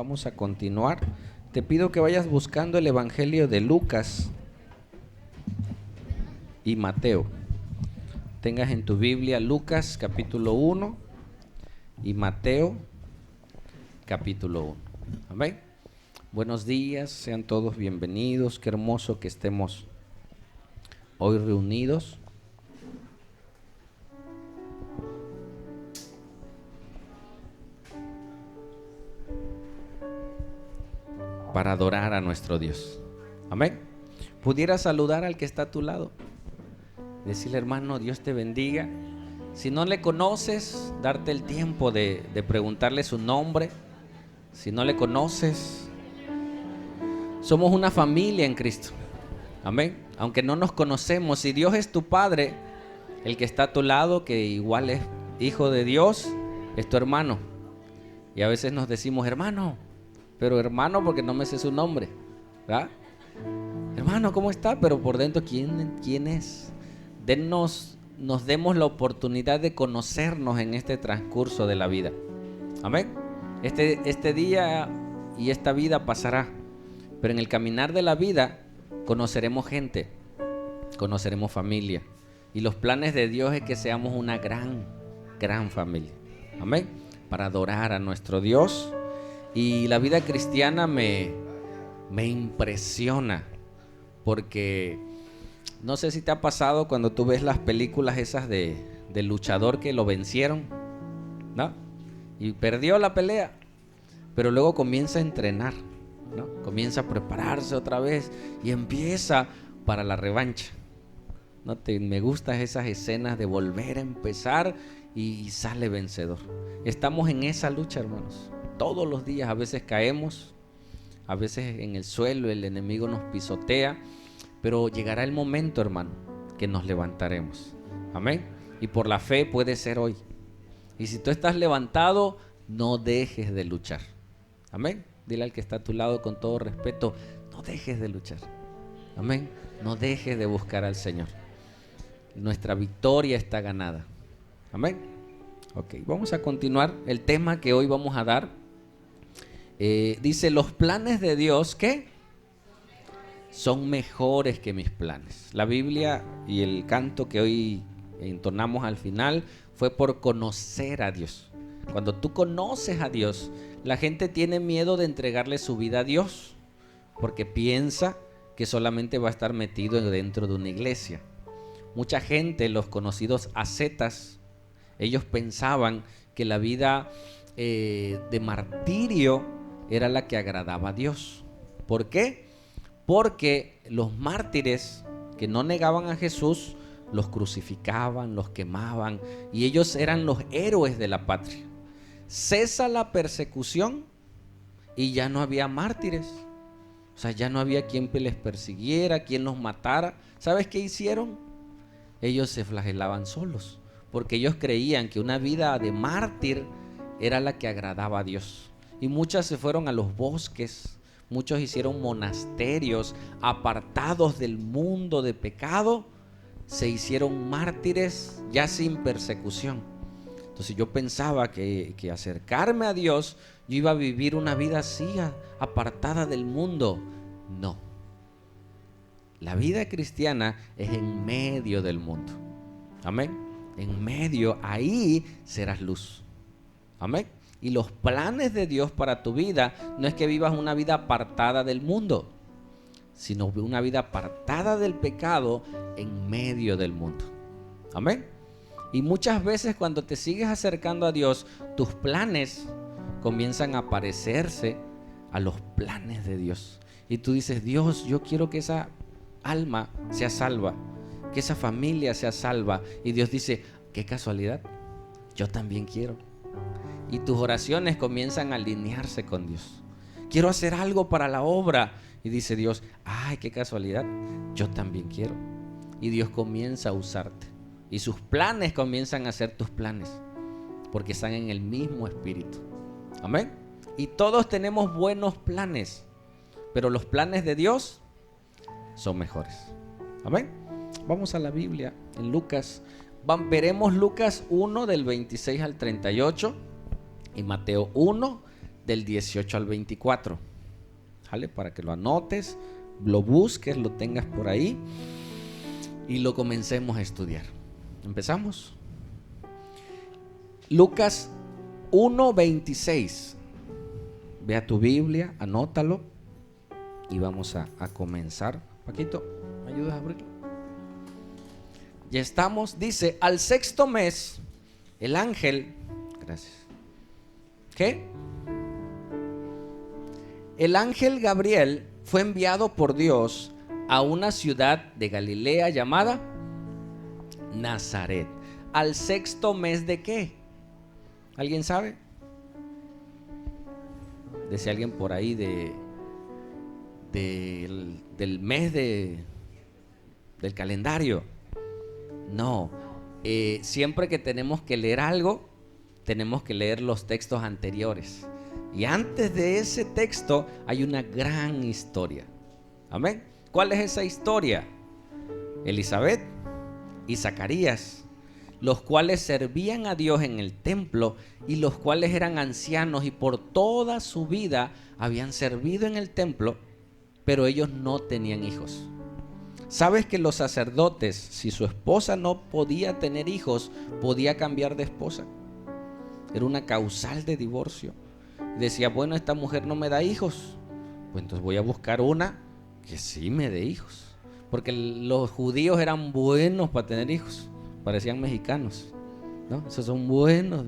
Vamos a continuar. Te pido que vayas buscando el Evangelio de Lucas y Mateo. Tengas en tu Biblia Lucas capítulo 1 y Mateo capítulo 1. Amén. Buenos días, sean todos bienvenidos. Qué hermoso que estemos hoy reunidos. Para adorar a nuestro Dios. Amén. ¿Pudiera saludar al que está a tu lado? Decirle, hermano, Dios te bendiga. Si no le conoces, darte el tiempo de preguntarle su nombre. Si no le conoces, somos una familia en Cristo. Amén. Aunque no nos conocemos, si Dios es tu Padre, el que está a tu lado, que igual es hijo de Dios, es tu hermano. Y a veces nos decimos, hermano, pero hermano porque no me sé su nombre, ¿verdad? Hermano, ¿cómo está? Pero por dentro, ¿quién es? Nos demos la oportunidad de conocernos en este transcurso de la vida. Amén. Este día y esta vida pasará, pero en el caminar de la vida conoceremos gente, conoceremos familia. Y los planes de Dios es que seamos una gran familia. Amén. Para adorar a nuestro Dios. Y la vida cristiana me impresiona, porque no sé si te ha pasado cuando tú ves las películas esas del luchador que lo vencieron, ¿no? Y perdió la pelea, pero luego comienza a entrenar, ¿no? Comienza a prepararse otra vez y empieza para la revancha, ¿no? Me gustan esas escenas de volver a empezar y sale vencedor. Estamos en esa lucha, hermanos. Todos los días, a veces caemos, a veces en el suelo el enemigo nos pisotea, pero llegará el momento, hermano, que nos levantaremos. Amén. Y por la fe puede ser hoy. Y si tú estás levantado, no dejes de luchar. Amén. Dile al que está a tu lado con todo respeto, no dejes de luchar. Amén. No dejes de buscar al Señor. Nuestra victoria está ganada. Amén. Ok, vamos a continuar el tema que hoy vamos a dar. Dice, los planes de Dios, ¿qué? Son mejores que mis planes. La Biblia y el canto que hoy entonamos al final fue por conocer a Dios. Cuando tú conoces a Dios, la gente tiene miedo de entregarle su vida a Dios, porque piensa que solamente va a estar metido dentro de una iglesia. Mucha gente, los conocidos ascetas, ellos pensaban que la vida de martirio era la que agradaba a Dios. ¿Por qué? Porque los mártires que no negaban a Jesús, los crucificaban, los quemaban, y ellos eran los héroes de la patria. Cesa la persecución y ya no había mártires. O sea, ya no había quien les persiguiera, quien los matara. ¿Sabes qué hicieron? Ellos se flagelaban solos, porque ellos creían que una vida de mártir era la que agradaba a Dios. Y muchas se fueron a los bosques, muchos hicieron monasterios apartados del mundo de pecado, se hicieron mártires ya sin persecución. Entonces yo pensaba que acercarme a Dios, yo iba a vivir una vida así, apartada del mundo. No. La vida cristiana es en medio del mundo. Amén. En medio, ahí serás luz. Amén. Y los planes de Dios para tu vida no es que vivas una vida apartada del mundo, sino una vida apartada del pecado en medio del mundo. Amén. Y muchas veces cuando te sigues acercando a Dios, tus planes comienzan a parecerse a los planes de Dios. Y tú dices, Dios, yo quiero que esa alma sea salva, que esa familia sea salva. Y Dios dice, qué casualidad, yo también quiero. Y tus oraciones comienzan a alinearse con Dios. Quiero hacer algo para la obra. Y dice Dios, ay, qué casualidad, yo también quiero. Y Dios comienza a usarte. Y sus planes comienzan a ser tus planes, porque están en el mismo espíritu. Amén. Y todos tenemos buenos planes, pero los planes de Dios son mejores. Amén. Vamos a la Biblia, en Lucas. Veremos Lucas 1 del 26 al 38 y Mateo 1 del 18 al 24. ¿Vale? Para que lo anotes, lo busques, lo tengas por ahí y lo comencemos a estudiar. ¿Empezamos? Lucas 1:26. Ve a tu Biblia, anótalo y vamos a comenzar. Paquito, ¿me ayudas a abrirlo? Ya estamos. Dice, al sexto mes, el ángel, gracias. ¿Qué? El ángel Gabriel fue enviado por Dios a una ciudad de Galilea llamada Nazaret. ¿Al sexto mes de qué? ¿Alguien sabe? Decía alguien por ahí del mes del calendario. No, siempre que tenemos que leer algo, tenemos que leer los textos anteriores. Y antes de ese texto hay una gran historia. Amén. ¿Cuál es esa historia? Elizabeth y Zacarías, los cuales servían a Dios en el templo y los cuales eran ancianos y por toda su vida habían servido en el templo, pero ellos no tenían hijos. ¿Sabes que los sacerdotes, si su esposa no podía tener hijos, podía cambiar de esposa? Era una causal de divorcio. Decía, bueno, esta mujer no me da hijos, pues entonces voy a buscar una que sí me dé hijos. Porque los judíos eran buenos para tener hijos, parecían mexicanos, ¿no? Esos son buenos.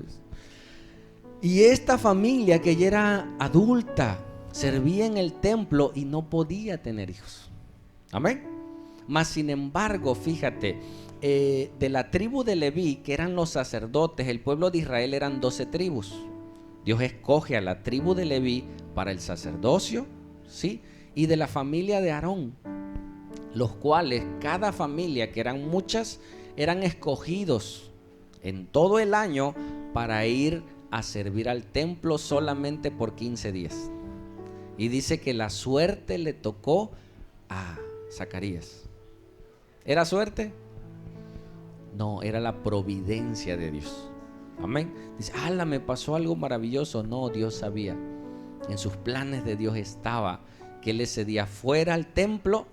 Y esta familia que ya era adulta, servía en el templo y no podía tener hijos. Amén. Mas sin embargo, fíjate, de la tribu de Leví, que eran los sacerdotes, el pueblo de Israel eran 12 tribus. Dios escoge a la tribu de Leví para el sacerdocio, ¿sí? Y de la familia de Aarón, los cuales cada familia, que eran muchas, eran escogidos en todo el año para ir a servir al templo solamente por 15 días. Y dice que la suerte le tocó a Zacarías. ¿Era suerte? No, era la providencia de Dios. Amén. Dice, ¡hala! Me pasó algo maravilloso. No, Dios sabía. En sus planes de Dios estaba que él ese día fuera al templo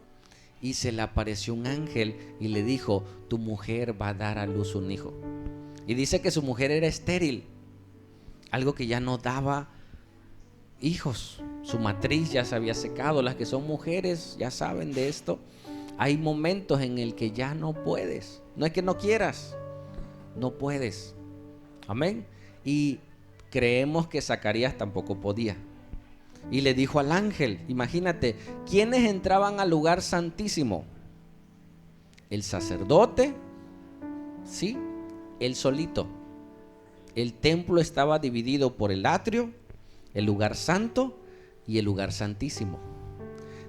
y se le apareció un ángel y le dijo, tu mujer va a dar a luz un hijo. Y dice que su mujer era estéril, algo que ya no daba hijos. Su matriz ya se había secado. Las que son mujeres ya saben de esto. Hay momentos en el que ya no puedes. No es que no quieras, no puedes. Amén. Y creemos que Zacarías tampoco podía. Y le dijo al ángel, imagínate, ¿quiénes entraban al lugar santísimo? El sacerdote, sí, él solito. El templo estaba dividido por el atrio, el lugar santo y el lugar santísimo.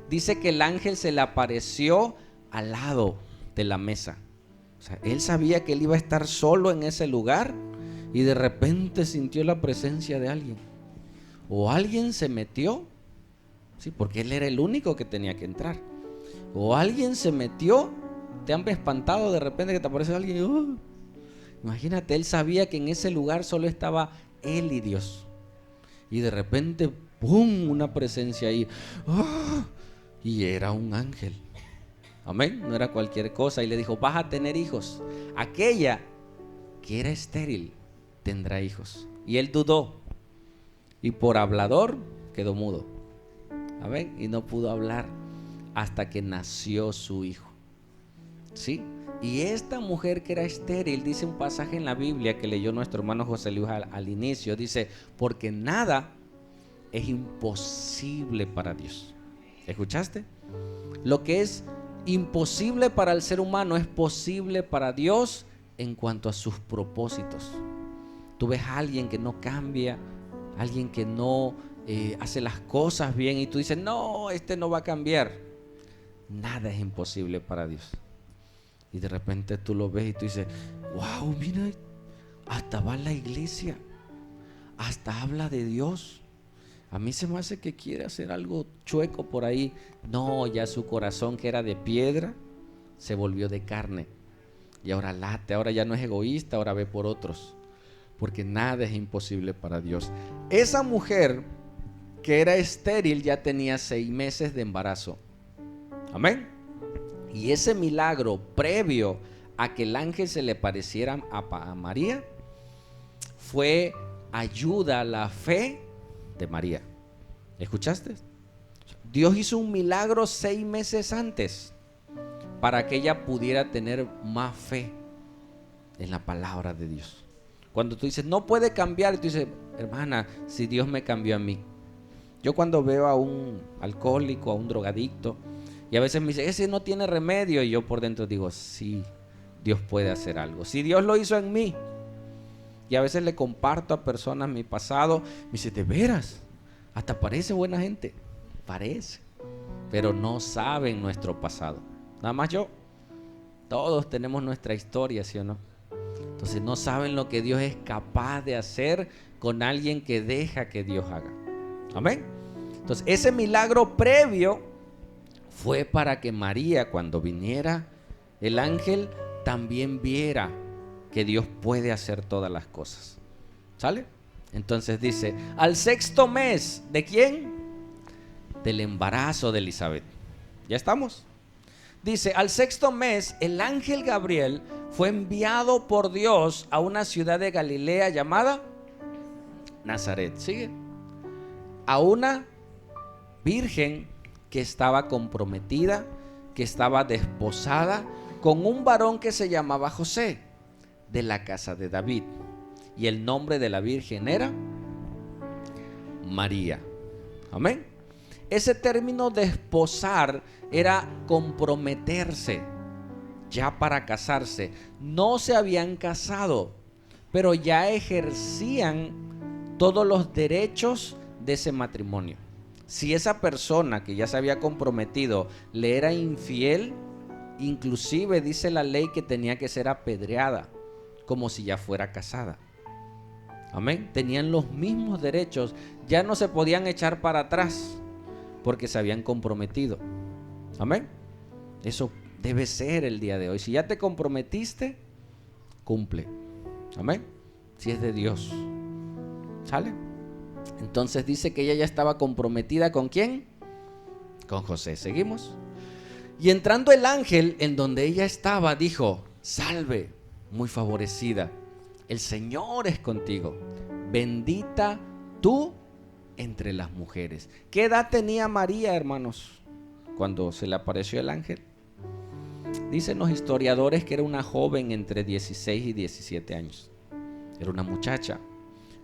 Dice que el ángel se le apareció al lado de la mesa. O sea, él sabía que él iba a estar solo en ese lugar y de repente sintió la presencia de alguien. O alguien se metió, sí, porque él era el único que tenía que entrar. O alguien se metió, te han espantado de repente que te aparece alguien. Imagínate, él sabía que en ese lugar solo estaba él y Dios. Y de repente, ¡pum!, una presencia ahí. Y era un ángel. Amén, no era cualquier cosa. Y le dijo, vas a tener hijos. Aquella que era estéril tendrá hijos. Y él dudó. Y por hablador quedó mudo. Amén, y no pudo hablar hasta que nació su hijo. ¿Sí? Y esta mujer que era estéril, dice un pasaje en la Biblia que leyó nuestro hermano José Luis al inicio, dice, porque nada es imposible para Dios. ¿Escuchaste? Lo que es imposible para el ser humano es posible para Dios en cuanto a sus propósitos. Tú ves a alguien que no cambia, alguien que no hace las cosas bien y tú dices, no, este no va a cambiar. Nada es imposible para Dios. Y de repente tú lo ves y tú dices, wow, mira, hasta va a la iglesia, hasta habla de Dios. A mí se me hace que quiere hacer algo chueco por ahí. No, ya su corazón, que era de piedra, se volvió de carne. Y ahora late, ahora ya no es egoísta, ahora ve por otros. Porque nada es imposible para Dios. Esa mujer que era estéril, ya tenía 6 meses de embarazo. Amén. Y ese milagro previo a que el ángel se le pareciera a María fue ayuda a la fe de María. ¿Escuchaste? Dios hizo un milagro 6 meses antes para que ella pudiera tener más fe en la palabra de Dios. Cuando tú dices, no puede cambiar, tú dices, hermana, si Dios me cambió a mí. Yo cuando veo a un alcohólico, a un drogadicto, y a veces me dice, ese no tiene remedio, y yo por dentro digo, sí, Dios puede hacer algo. Si Dios lo hizo en mí, y a veces le comparto a personas mi pasado, me dice, ¿de veras? Hasta parece buena gente, parece, pero no saben nuestro pasado. Nada más yo. Todos tenemos nuestra historia, ¿sí o no? Entonces no saben lo que Dios es capaz de hacer con alguien que deja que Dios haga. Amén. Entonces ese milagro previo fue para que María, cuando viniera el ángel, también viera que Dios puede hacer todas las cosas. ¿Sale? Entonces dice, al 6º mes, ¿de quién? Del embarazo de Elizabeth. ¿Ya estamos? Dice, al 6º mes, el ángel Gabriel fue enviado por Dios a una ciudad de Galilea llamada Nazaret. ¿Sigue? A una virgen que estaba comprometida, que estaba desposada con un varón que se llamaba José, de la casa de David. Y el nombre de la virgen era María. Amén. Ese término desposar era comprometerse ya para casarse. No se habían casado, pero ya ejercían todos los derechos de ese matrimonio. Si esa persona que ya se había comprometido le era infiel, inclusive dice la ley que tenía que ser apedreada, como si ya fuera casada. Amén. Tenían los mismos derechos, ya no se podían echar para atrás porque se habían comprometido. Amén. Eso debe ser el día de hoy. Si ya te comprometiste, cumple. Amén. Si es de Dios. ¿Sale? Entonces dice que ella ya estaba comprometida ¿con quién? Con José. ¿Seguimos? Y entrando el ángel en donde ella estaba, dijo, salve, muy favorecida, el Señor es contigo, bendita tú entre las mujeres. ¿Qué edad tenía María, hermanos, cuando se le apareció el ángel? Dicen los historiadores que era una joven entre 16 y 17 años. Era una muchacha,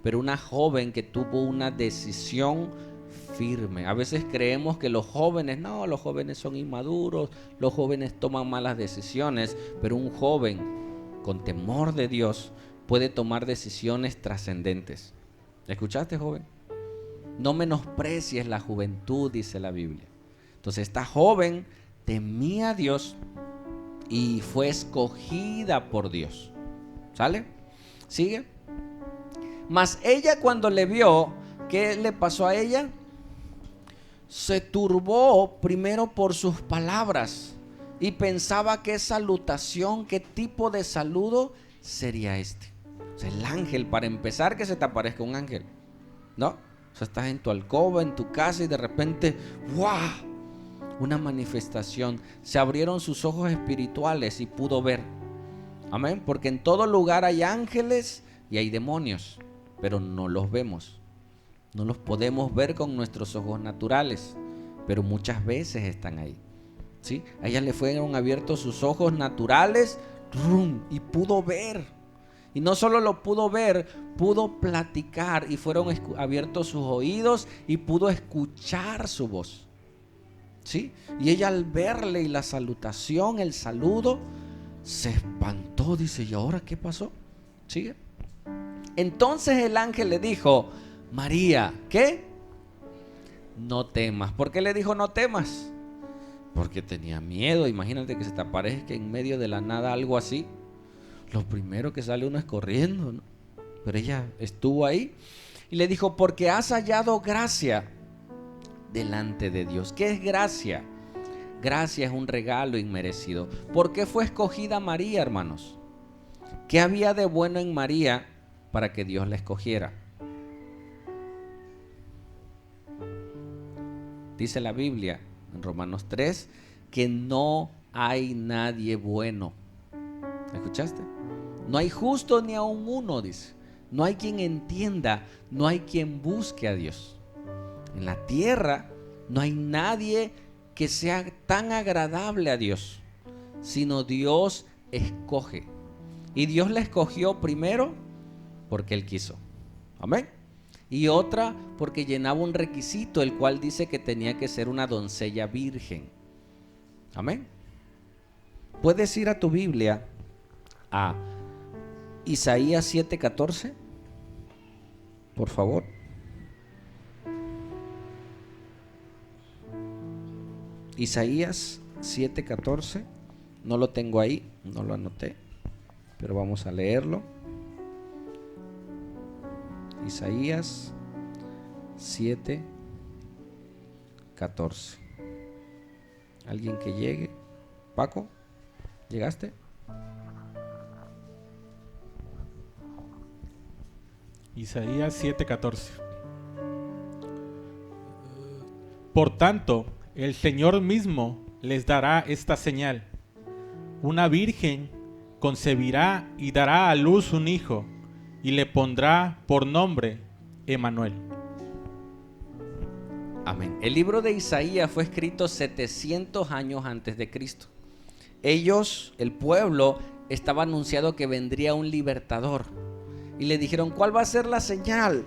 pero una joven que tuvo una decisión firme. A veces creemos que los jóvenes son inmaduros, los jóvenes toman malas decisiones, pero un joven con temor de Dios puede tomar decisiones trascendentes. ¿Escuchaste, joven? No menosprecies la juventud, dice la Biblia. Entonces esta joven temía a Dios y fue escogida por Dios. ¿Sale? ¿Sigue? Mas ella, cuando le vio, ¿qué le pasó a ella? Se turbó primero por sus palabras y pensaba qué salutación, qué tipo de saludo sería este. O sea, el ángel, para empezar, que se te aparezca un ángel, ¿no? O sea, estás en tu alcoba, en tu casa y de repente, ¡guau! Una manifestación. Se abrieron sus ojos espirituales y pudo ver. Amén. Porque en todo lugar hay ángeles y hay demonios, pero no los vemos. No los podemos ver con nuestros ojos naturales, pero muchas veces están ahí. ¿Sí? A ella le fueron abiertos sus ojos naturales y pudo ver. Y no solo lo pudo ver, pudo platicar y fueron abiertos sus oídos y pudo escuchar su voz. ¿Sí? Y ella, al verle y la salutación, el saludo, se espantó. Dice, ¿y ahora qué pasó? ¿Sigue? Entonces el ángel le dijo, María, ¿qué? No temas. ¿Por qué le dijo no temas? Porque tenía miedo. Imagínate que se te aparezca en medio de la nada algo así. Lo primero que sale uno es corriendo, ¿no? Pero ella estuvo ahí y le dijo, porque has hallado gracia delante de Dios. ¿Qué es gracia? Gracia es un regalo inmerecido. ¿Por qué fue escogida María, hermanos? ¿Qué había de bueno en María para que Dios la escogiera? Dice la Biblia en Romanos 3 que no hay nadie bueno. ¿Escuchaste? No hay justo ni aun uno, dice. No hay quien entienda, no hay quien busque a Dios. En la tierra no hay nadie que sea tan agradable a Dios, sino Dios escoge. Y Dios la escogió primero porque Él quiso. Amén. Y otra porque llenaba un requisito, el cual dice que tenía que ser una doncella virgen. Amén. Puedes ir a tu Biblia a Isaías 7:14, por favor. Isaías 7:14. No lo tengo ahí, no lo anoté, pero vamos a leerlo. Isaías 7:14. ¿Alguien que llegue? Paco, ¿llegaste? Isaías 7:14. Por tanto, el Señor mismo les dará esta señal. Una virgen concebirá y dará a luz un hijo, y le pondrá por nombre Emmanuel. Amén. El libro de Isaías fue escrito 700 años antes de Cristo. Ellos, el pueblo, estaba anunciado que vendría un libertador. Y le dijeron, ¿cuál va a ser la señal?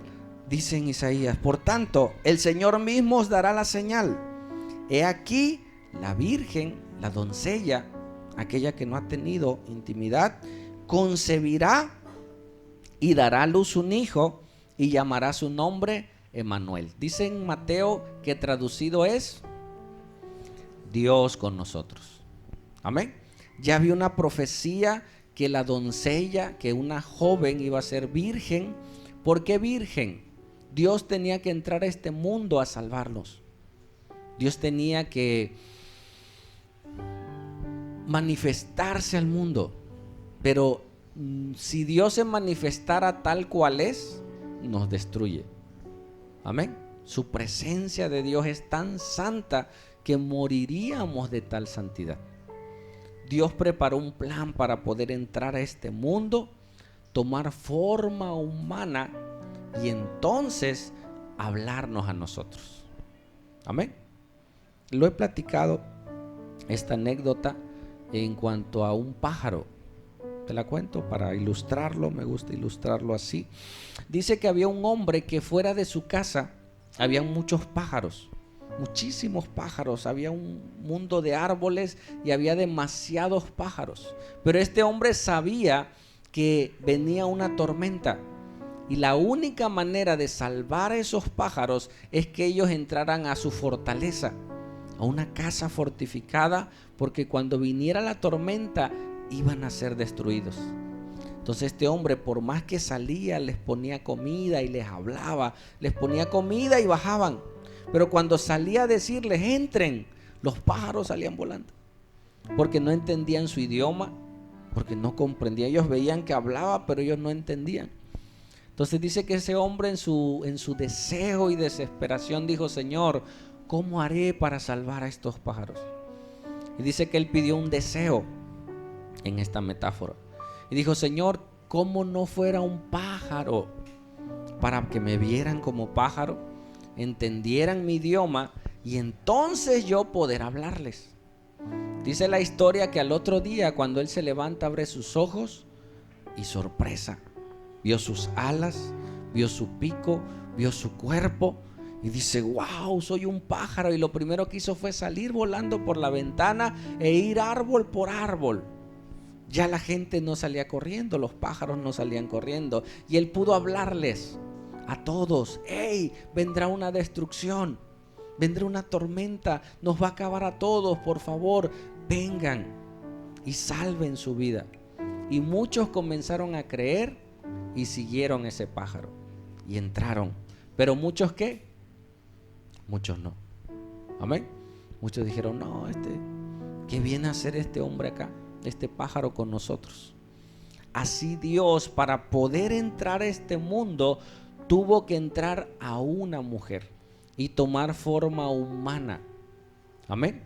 Dice en Isaías, por tanto, el Señor mismo os dará la señal. He aquí, la virgen, la doncella, aquella que no ha tenido intimidad, concebirá y dará a luz un hijo y llamará su nombre Emmanuel. Dice en Mateo que traducido es Dios con nosotros. Amén. Ya había una profecía que la doncella, que una joven iba a ser virgen. ¿Por qué virgen? Dios tenía que entrar a este mundo a salvarlos. Dios tenía que manifestarse al mundo. Pero si Dios se manifestara tal cual es, nos destruye. Amén. Su presencia de Dios es tan santa que moriríamos de tal santidad. Dios preparó un plan para poder entrar a este mundo, tomar forma humana y entonces hablarnos a nosotros. Amén. Lo he platicado, esta anécdota, en cuanto a un pájaro. Te la cuento para ilustrarlo, me gusta ilustrarlo así. Dice que había un hombre que fuera de su casa había muchos pájaros, muchísimos pájaros, había un mundo de árboles y había demasiados pájaros. Pero este hombre sabía que venía una tormenta y la única manera de salvar a esos pájaros es que ellos entraran a su fortaleza, a una casa fortificada, porque cuando viniera la tormenta iban a ser destruidos. Entonces este hombre, por más que salía, les ponía comida y les hablaba, les ponía comida y bajaban. Pero cuando salía a decirles entren, los pájaros salían volando, porque no entendían su idioma, porque no comprendían. Ellos veían que hablaba, pero ellos no entendían. Entonces dice que ese hombre en su deseo y desesperación dijo, Señor, ¿cómo haré para salvar a estos pájaros? Y dice que él pidió un deseo en esta metáfora. Y dijo, Señor, ¿cómo no fuera un pájaro para que me vieran como pájaro, entendieran mi idioma y entonces yo poder hablarles? Dice la historia que al otro día, cuando él se levanta, abre sus ojos y sorpresa, vio sus alas, vio su pico, vio su cuerpo y dice, wow, soy un pájaro. Y lo primero que hizo fue salir volando por la ventana e ir árbol por árbol. Ya la gente no salía corriendo, los pájaros no salían corriendo, y él pudo hablarles a todos. Hey, vendrá una destrucción, vendrá una tormenta, nos va a acabar a todos, por favor, vengan y salven su vida. Y muchos comenzaron a creer y siguieron ese pájaro y entraron. Pero muchos, ¿qué? Muchos no. Amén. Muchos dijeron, no, ¿qué viene a hacer este hombre acá? Este pájaro con nosotros. Así Dios, para poder entrar a este mundo, tuvo que entrar a una mujer. y tomar forma humana. Amén.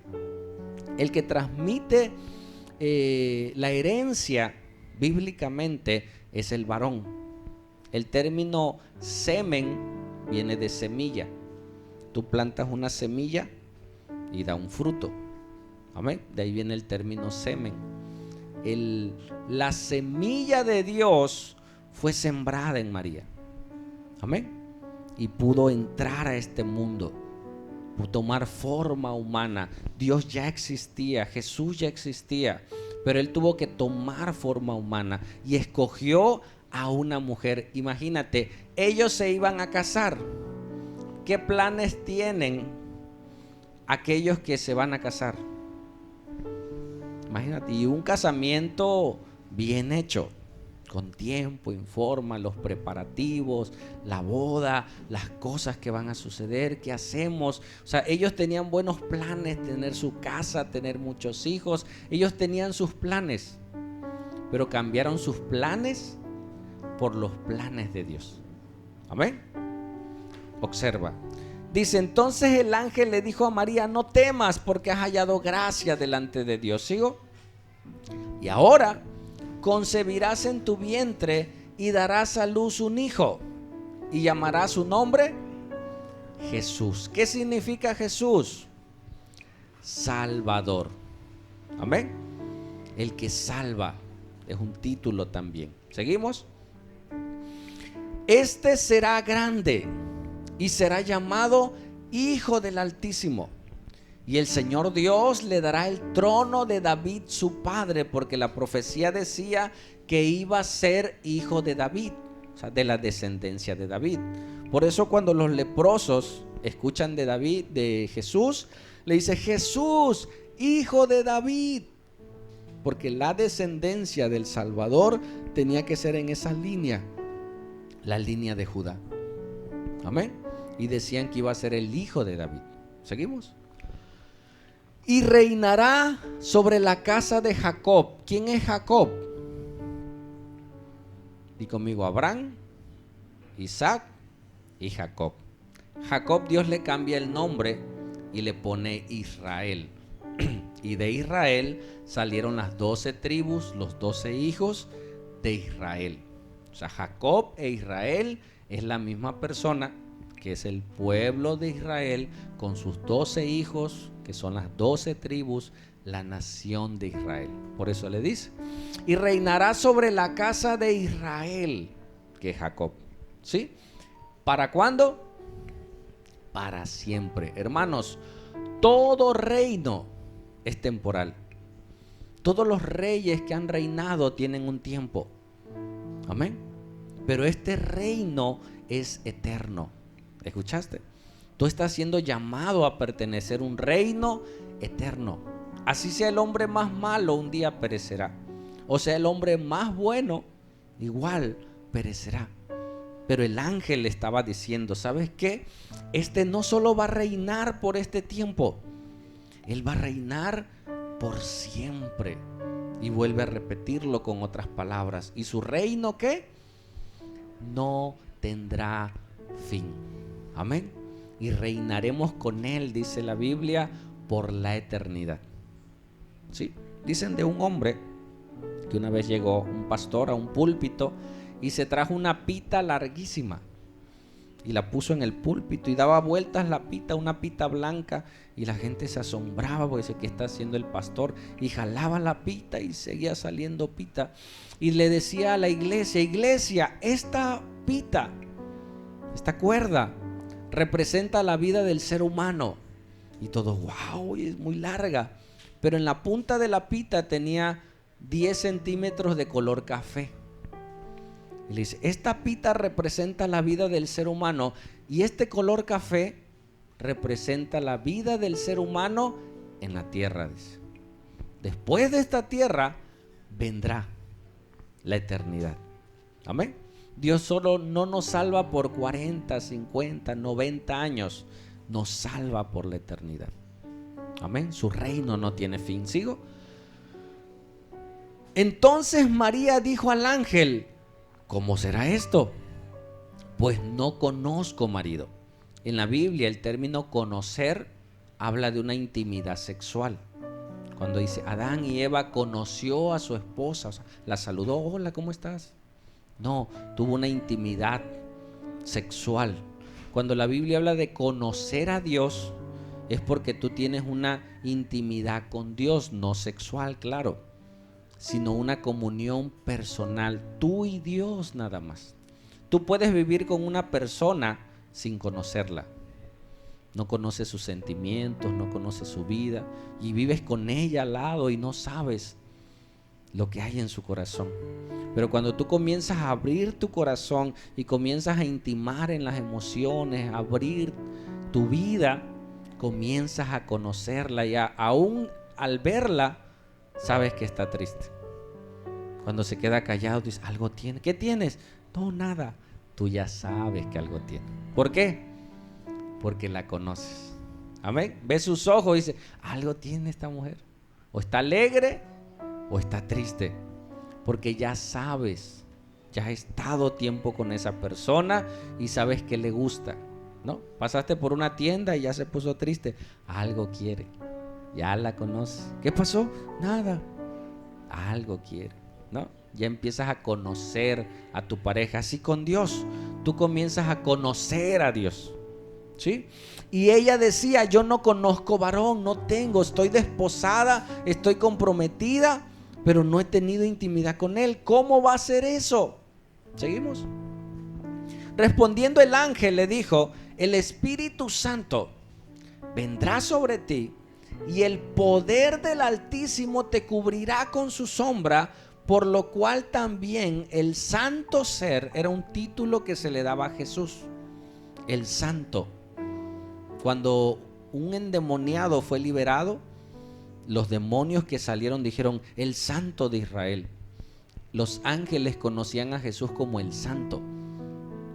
El que transmite la herencia bíblicamente es el varón. El término semen viene de semilla. Tú plantas una semilla y da un fruto. Amén. De ahí viene el término semen. La semilla de Dios fue sembrada en María. Amén. Y pudo entrar a este mundo, pudo tomar forma humana. Dios ya existía, Jesús ya existía, pero Él tuvo que tomar forma humana y escogió a una mujer. Imagínate, ellos se iban a casar. ¿Qué planes tienen aquellos que se van a casar? Imagínate, y un casamiento bien hecho, con tiempo, en forma, los preparativos, la boda, las cosas que van a suceder, qué hacemos. O sea, ellos tenían buenos planes, tener su casa, tener muchos hijos. Ellos tenían sus planes, pero cambiaron sus planes por los planes de Dios. Amén. Observa. Dice, entonces el ángel le dijo a María, no temas porque has hallado gracia delante de Dios. ¿Sigo? Y ahora concebirás en tu vientre y darás a luz un hijo y llamarás su nombre Jesús. ¿Qué significa Jesús? Salvador. Amén. El que salva es un título también. ¿Seguimos? Este será grande y será llamado Hijo del Altísimo. Y el Señor Dios le dará el trono de David su padre, porque la profecía decía que iba a ser hijo de David, o sea, de la descendencia de David. Por eso cuando los leprosos escuchan de David, de Jesús, le dice Jesús, hijo de David, porque la descendencia del Salvador tenía que ser en esa línea, la línea de Judá. Amén. Y decían que iba a ser el hijo de David. ¿Seguimos? Y reinará sobre la casa de Jacob. ¿Quién es Jacob? Di conmigo, Abraham, Isaac y Jacob. Jacob, Dios le cambia el nombre y le pone Israel. Y de Israel salieron las 12 tribus, los 12 hijos de Israel. O sea, Jacob e Israel es la misma persona, que es el pueblo de Israel con sus 12 hijos, que son las 12 tribus, la nación de Israel. Por eso le dice, y reinará sobre la casa de Israel, que es Jacob. ¿Sí? ¿Para cuándo? Para siempre. Hermanos, todo reino es temporal. Todos los reyes que han reinado tienen un tiempo. Amén. Pero este reino es eterno. ¿Escuchaste? Tú estás siendo llamado a pertenecer a un reino eterno. Así sea el hombre más malo, un día perecerá. O sea el hombre más bueno, igual perecerá. Pero el ángel le estaba diciendo, ¿sabes qué? Este no solo va a reinar por este tiempo, él va a reinar por siempre. Y vuelve a repetirlo con otras palabras. ¿Y su reino qué? No tendrá fin. Amén. Y reinaremos con él, dice la Biblia, por la eternidad. ¿Sí? Dicen de un hombre que una vez llegó un pastor a un púlpito y se trajo una pita larguísima y la puso en el púlpito y daba vueltas la pita, una pita blanca, y la gente se asombraba porque dice, ¿qué está haciendo el pastor? Y jalaba la pita y seguía saliendo pita, y le decía a la iglesia, iglesia, esta pita, esta cuerda representa la vida del ser humano. Y todos, wow, es muy larga. Pero en la punta de la pita tenía 10 centímetros de color café. Y le dice, esta pita representa la vida del ser humano, y este color café representa la vida del ser humano en la tierra. Dice, después de esta tierra vendrá la eternidad. Amén. Dios solo no nos salva por 40, 50, 90 años, nos salva por la eternidad. Amén. Su reino no tiene fin. ¿Sigo? Entonces María dijo al ángel, ¿cómo será esto? Pues no conozco marido. En la Biblia el término conocer habla de una intimidad sexual. Cuando dice Adán y Eva conoció a su esposa, o sea, la saludó, hola, ¿cómo estás? No, tuvo una intimidad sexual. Cuando la Biblia habla de conocer a Dios, es porque tú tienes una intimidad con Dios, no sexual, claro, sino una comunión personal, tú y Dios nada más. Tú puedes vivir con una persona sin conocerla. No conoces sus sentimientos, no conoces su vida, y vives con ella al lado y no sabes lo que hay en su corazón. Pero cuando tú comienzas a abrir tu corazón y comienzas a intimar en las emociones, a abrir tu vida, comienzas a conocerla y aún al verla, sabes que está triste. Cuando se queda callado, dices, algo tiene. ¿Qué tienes? No, nada. Tú ya sabes que algo tiene. ¿Por qué? Porque la conoces. Amén. Ves sus ojos y dices, algo tiene esta mujer. O está alegre o está triste. Porque ya sabes, ya has estado tiempo con esa persona y sabes que le gusta, ¿no? Pasaste por una tienda y ya se puso triste. Algo quiere. Ya la conoces. ¿Qué pasó? Nada. Algo quiere, ¿no? Ya empiezas a conocer a tu pareja. Así con Dios, tú comienzas a conocer a Dios, ¿sí? Y ella decía, yo no conozco varón, no tengo, estoy desposada, estoy comprometida, pero no he tenido intimidad con él. ¿Cómo va a ser eso? Seguimos. Respondiendo el ángel le dijo, el Espíritu Santo vendrá sobre ti y el poder del Altísimo te cubrirá con su sombra, por lo cual también el santo ser era un título que se le daba a Jesús, el santo. Cuando un endemoniado fue liberado, los demonios que salieron dijeron, el santo de Israel. Los ángeles conocían a Jesús como el santo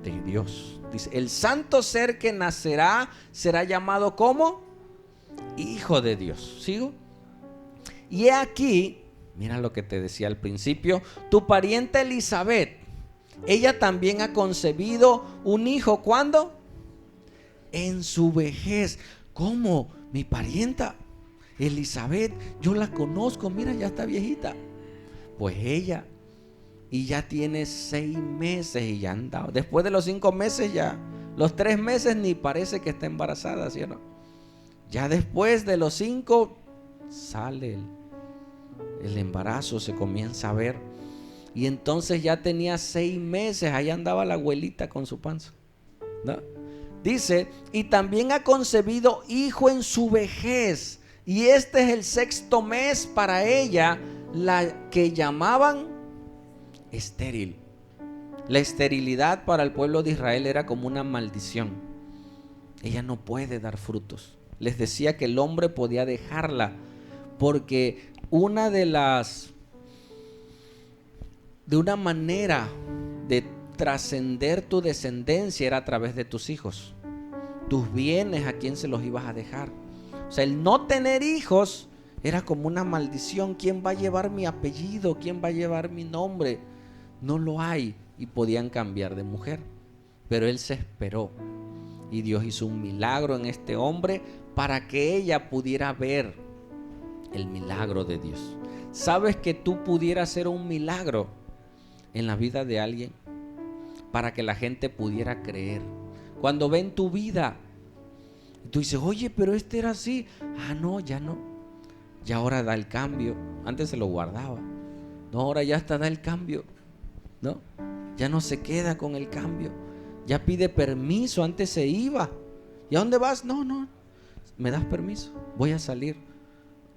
de Dios. Dice, el santo ser que nacerá será llamado como Hijo de Dios. ¿Sigo? Y he aquí, mira lo que te decía al principio, tu parienta Elizabeth, ella también ha concebido un hijo. ¿Cuándo? En su vejez. ¿Cómo? Mi parienta Elizabeth, yo la conozco, mira, ya está viejita. Pues ella, y ya tiene 6 meses y ya han dado. Después de los 5 meses ya, los 3 meses ni parece que está embarazada, ¿sí o no? Ya después de los 5 sale el embarazo, se comienza a ver. Y entonces ya tenía 6 meses, ahí andaba la abuelita con su panza, ¿no? Dice, y también ha concebido hijo en su vejez. Y este es el 6º mes para ella, la que llamaban estéril. La esterilidad para el pueblo de Israel era como una maldición. Ella no puede dar frutos. Les decía que el hombre podía dejarla, porque una manera de trascender tu descendencia era a través de tus hijos. Tus bienes, ¿a quién se los ibas a dejar? O sea, el no tener hijos era como una maldición. ¿Quién va a llevar mi apellido? ¿Quién va a llevar mi nombre? No lo hay. Y podían cambiar de mujer. Pero él se esperó. Y Dios hizo un milagro en este hombre para que ella pudiera ver el milagro de Dios. ¿Sabes que tú pudieras hacer un milagro en la vida de alguien para que la gente pudiera creer? Cuando ven tu vida, tú dices, oye, pero este era así. Ah, no, ya no. Ya ahora da el cambio. Antes se lo guardaba. No, ahora ya hasta da el cambio, ¿no? Ya no se queda con el cambio. Ya pide permiso. Antes se iba. ¿Y a dónde vas? No, ¿me das permiso? Voy a salir.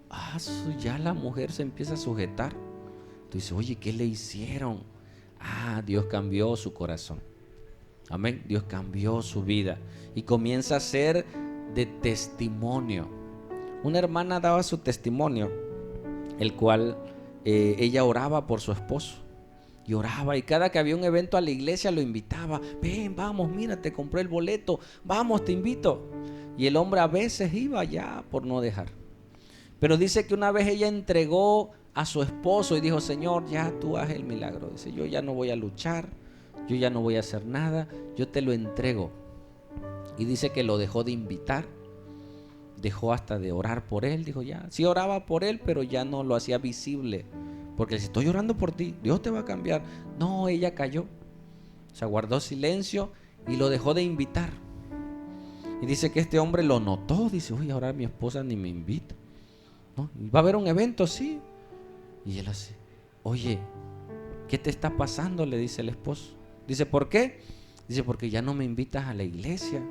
Ah, ya la mujer se empieza a sujetar. Tú dices, oye, ¿qué le hicieron? Ah, Dios cambió su corazón. Amén. Dios cambió su vida y comienza a ser de testimonio. Una hermana daba su testimonio, el cual ella oraba por su esposo. Y oraba, y cada que había un evento a la iglesia lo invitaba. Ven, vamos, mira, te compré el boleto. Vamos, te invito. Y el hombre a veces iba ya por no dejar. Pero dice que una vez ella entregó a su esposo y dijo, Señor, ya tú haz el milagro. Dice, yo ya no voy a luchar, yo ya no voy a hacer nada, yo te lo entrego. Y dice que lo dejó de invitar, dejó hasta de orar por él. Dijo ya, sí oraba por él, pero ya no lo hacía visible. Porque le dice, estoy orando por ti, Dios te va a cambiar. No, ella cayó, o sea, guardó silencio y lo dejó de invitar. Y dice que este hombre lo notó, dice, uy, ahora mi esposa ni me invita, ¿no? ¿Va a haber un evento? Sí. Y él así, oye, ¿qué te está pasando?, le dice el esposo. Dice, ¿por qué? Dice, porque ya no me invitas a la iglesia.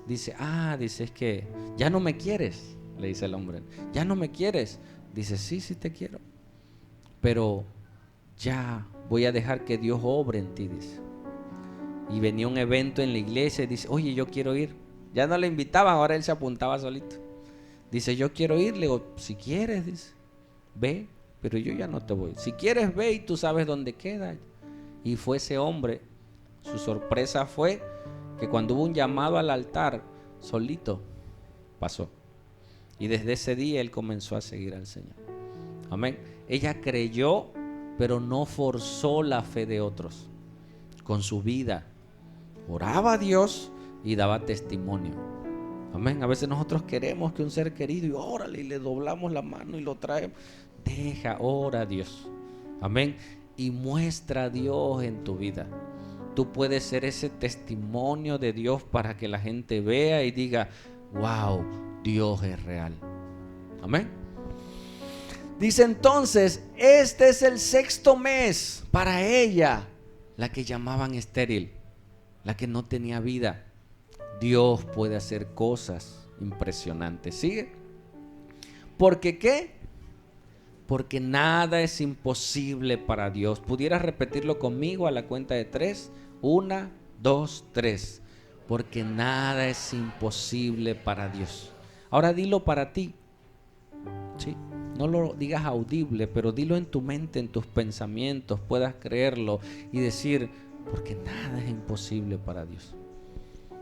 Dice, dice, es que ya no me quieres, le dice el hombre. ¿Ya no me quieres? Dice, sí, sí te quiero, pero ya voy a dejar que Dios obre en ti, dice. Y venía un evento en la iglesia y dice, oye, yo quiero ir. Ya no le invitaban, ahora él se apuntaba solito. Dice, yo quiero ir. Le digo, si quieres, dice, ve, pero yo ya no te voy. Si quieres, ve y tú sabes dónde queda. Y fue ese hombre. Su sorpresa fue que cuando hubo un llamado al altar, solito pasó. Y desde ese día él comenzó a seguir al Señor. Amén. Ella creyó, pero no forzó la fe de otros. Con su vida oraba a Dios y daba testimonio. Amén. A veces nosotros queremos que un ser querido, y órale, y le doblamos la mano y lo traemos. Ora a Dios. Amén. Y muestra a Dios en tu vida. Tú puedes ser ese testimonio de Dios para que la gente vea y diga, wow, Dios es real. Amén. Dice entonces, este es el 6º mes para ella, la que llamaban estéril, la que no tenía vida. Dios puede hacer cosas impresionantes. ¿Sigue? ¿Porque qué? Porque nada es imposible para Dios. ¿Pudieras repetirlo conmigo a la cuenta de 3? 1, 2, 3. Porque nada es imposible para Dios. Ahora dilo para ti. ¿Sí? No lo digas audible, pero dilo en tu mente, en tus pensamientos, puedas creerlo y decir, porque nada es imposible para Dios.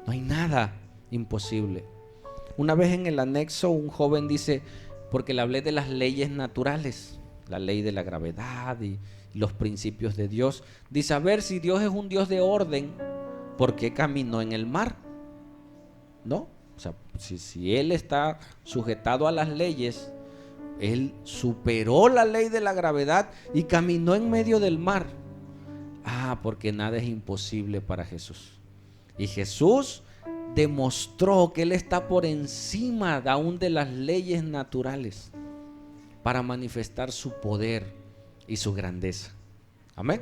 No hay nada imposible. Una vez en el anexo un joven dice, porque le hablé de las leyes naturales, la ley de la gravedad y los principios de Dios. Dice, a ver, si Dios es un Dios de orden, ¿por qué caminó en el mar? ¿No? O sea, si Él está sujetado a las leyes, Él superó la ley de la gravedad y caminó en medio del mar. Porque nada es imposible para Jesús. Y Jesús demostró que Él está por encima aún de las leyes naturales para manifestar su poder y su grandeza. Amén.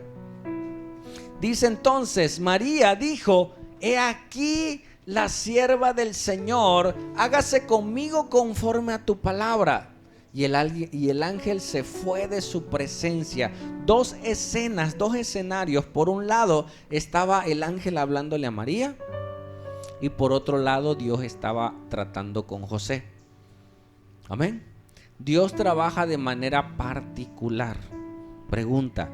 Dice entonces, María dijo, he aquí la sierva del Señor, hágase conmigo conforme a tu palabra. Y el ángel se fue de su presencia. Dos escenarios. Por un lado estaba el ángel hablándole a María, y por otro lado Dios estaba tratando con José. Amén. Dios trabaja de manera particular. Pregunta,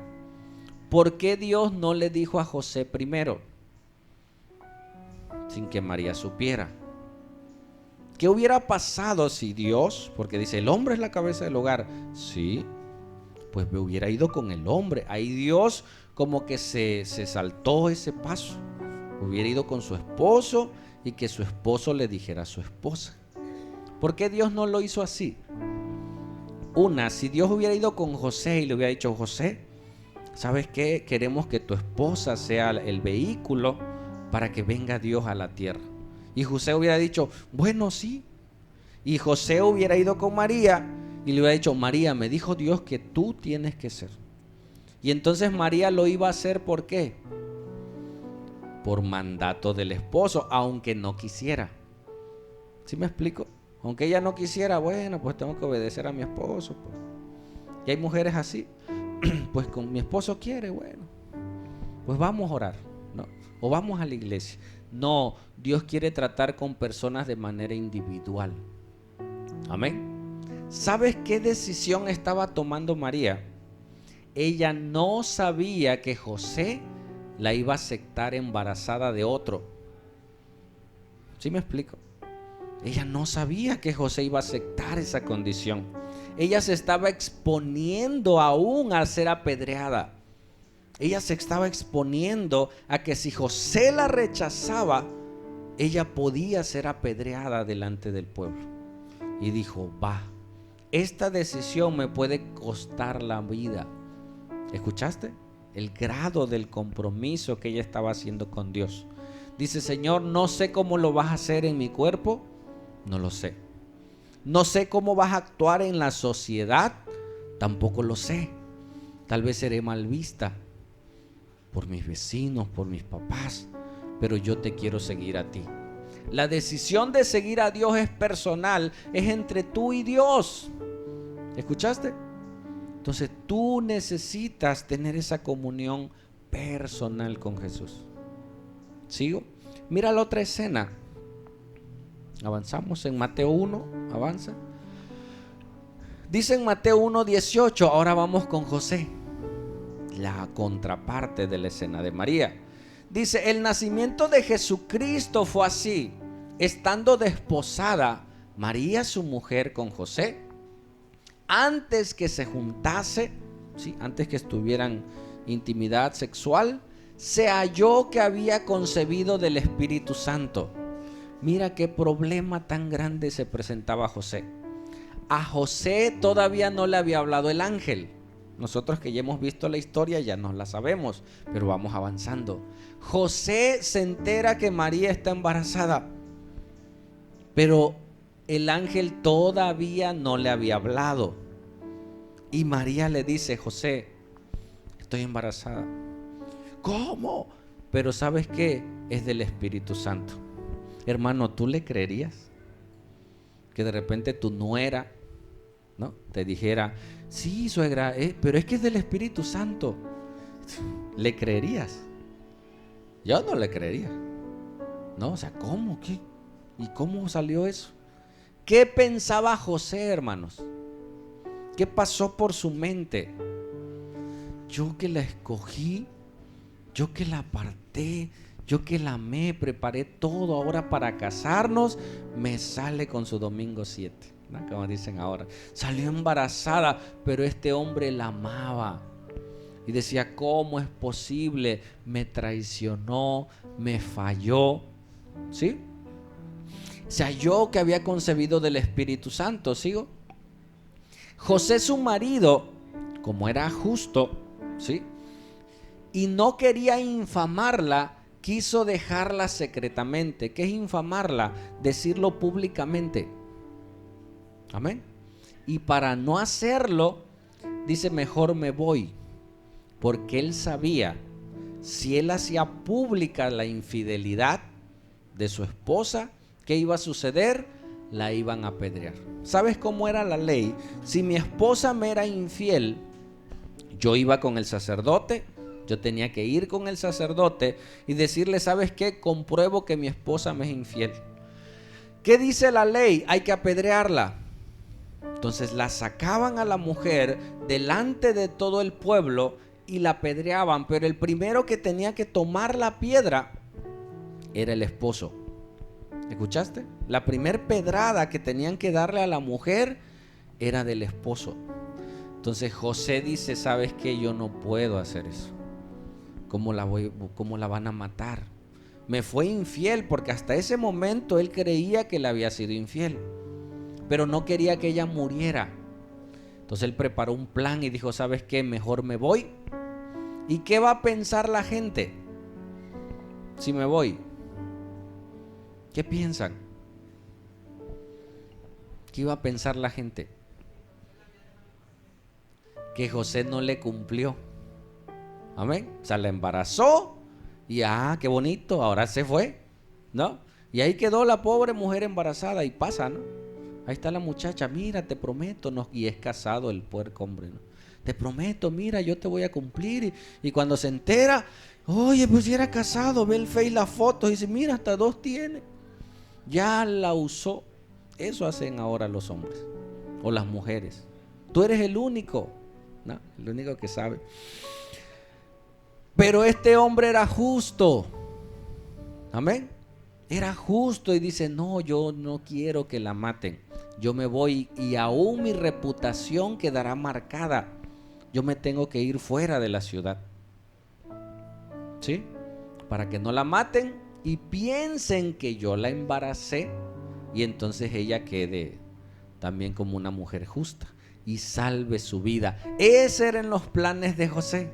¿por qué Dios no le dijo a José primero? Sin que María supiera. ¿Qué hubiera pasado si Dios, porque dice el hombre es la cabeza del hogar? Sí, pues me hubiera ido con el hombre. Ahí Dios como que se saltó ese paso. Hubiera ido con su esposo y que su esposo le dijera a su esposa. ¿Por qué Dios no lo hizo así? Si Dios hubiera ido con José y le hubiera dicho, José, ¿sabes qué? Queremos que tu esposa sea el vehículo para que venga Dios a la tierra. Y José hubiera dicho, bueno, sí. Y José hubiera ido con María y le hubiera dicho, María, me dijo Dios que tú tienes que ser. Y entonces María lo iba a hacer, ¿por qué? Por mandato del esposo, aunque no quisiera. ¿Sí me explico? Aunque ella no quisiera, bueno, pues tengo que obedecer a mi esposo. Pues. Y hay mujeres así, pues con mi esposo quiere, bueno, pues vamos a orar, ¿no? O vamos a la iglesia. No, Dios quiere tratar con personas de manera individual. Amén. ¿Sabes qué decisión estaba tomando María? Ella no sabía que José la iba a aceptar embarazada de otro. ¿Sí me explico? Ella no sabía que José iba a aceptar esa condición. Ella se estaba exponiendo aún a ser apedreada. Ella se estaba exponiendo a que si José la rechazaba, ella podía ser apedreada delante del pueblo. Y dijo, va, esta decisión me puede costar la vida. ¿Escuchaste? El grado del compromiso que ella estaba haciendo con Dios. Dice, Señor, no sé cómo lo vas a hacer en mi cuerpo, no lo sé. No sé cómo vas a actuar en la sociedad, tampoco lo sé. Tal vez seré mal vista por mis vecinos, por mis papás, pero yo te quiero seguir a ti. La decisión de seguir a Dios es personal, es entre tú y Dios. ¿Escuchaste? Entonces tú necesitas tener esa comunión personal con Jesús. ¿Sigo? Mira la otra escena. Avanzamos en Mateo 1, avanza. Dice en Mateo 1:18, ahora vamos con José, la contraparte de la escena de María. Dice, el nacimiento de Jesucristo fue así, estando desposada María su mujer con José, antes que se juntase, ¿sí? Antes que estuvieran intimidad sexual, se halló que había concebido del Espíritu Santo. Mira qué problema tan grande se presentaba a José. A José todavía no le había hablado el ángel. Nosotros que ya hemos visto la historia ya nos la sabemos, pero vamos avanzando. José se entera que María está embarazada, pero el ángel todavía no le había hablado. Y María le dice, José, estoy embarazada. ¿Cómo? Pero ¿sabes qué? Es del Espíritu Santo. Hermano, ¿tú le creerías? Que de repente tu nuera, ¿no?, te dijera, sí, suegra, pero es que es del Espíritu Santo. ¿Le creerías? Yo no le creería. No, o sea, ¿cómo? ¿Qué? ¿Y cómo salió eso? ¿Qué pensaba José, hermanos? ¿Qué pasó por su mente? Yo que la escogí, yo que la aparté, yo que la amé, preparé todo ahora para casarnos, me sale con su domingo 7, ¿no? Como dicen ahora. Salió embarazada, pero este hombre la amaba. Y decía, ¿cómo es posible? Me traicionó, me falló. ¿Sí? Se halló que había concebido del Espíritu Santo. ¿Sigo? José, su marido, como era justo, ¿sí?, y no quería infamarla, quiso dejarla secretamente. ¿Qué es infamarla? Decirlo públicamente. Amén. Y para no hacerlo, dice, mejor me voy. Porque él sabía, si él hacía pública la infidelidad de su esposa, ¿qué iba a suceder? La iban a apedrear. ¿Sabes cómo era la ley? Si mi esposa me era infiel, yo iba con el sacerdote. Yo tenía que ir con el sacerdote y decirle, ¿sabes qué? Compruebo que mi esposa me es infiel. ¿Qué dice la ley? Hay que apedrearla. Entonces la sacaban a la mujer delante de todo el pueblo y la apedreaban, pero el primero que tenía que tomar la piedra era el esposo. ¿Escuchaste? La primer pedrada que tenían que darle a la mujer era del esposo. Entonces José dice, ¿sabes qué? Yo no puedo hacer eso. ¿Cómo la van a matar? Me fue infiel, porque hasta ese momento él creía que le había sido infiel, pero no quería que ella muriera. Entonces él preparó un plan y dijo, ¿sabes qué? Mejor me voy. ¿Y qué va a pensar la gente si me voy? ¿Qué piensan? ¿Qué iba a pensar la gente? Que José no le cumplió. Amén. O sea, la embarazó y qué bonito, ahora se fue, ¿no? Y ahí quedó la pobre mujer embarazada y pasa, ¿no? Ahí está la muchacha, mira, te prometo, ¿no? Y es casado el puerco hombre, ¿no? Te prometo, mira, yo te voy a cumplir. Y cuando se entera, oye, pues si era casado, ve el Face, las fotos y dice, mira, hasta 2 tiene. Ya la usó. Eso hacen ahora los hombres o las mujeres. Tú eres el único, ¿no? El único que sabe. Pero este hombre era justo. Amén. Era justo y dice, no, yo no quiero que la maten. Yo me voy y aún mi reputación quedará marcada. Yo me tengo que ir fuera de la ciudad. ¿Sí? Para que no la maten y piensen que yo la embaracé, y entonces ella quede también como una mujer justa y salve su vida. Esos eran los planes de José.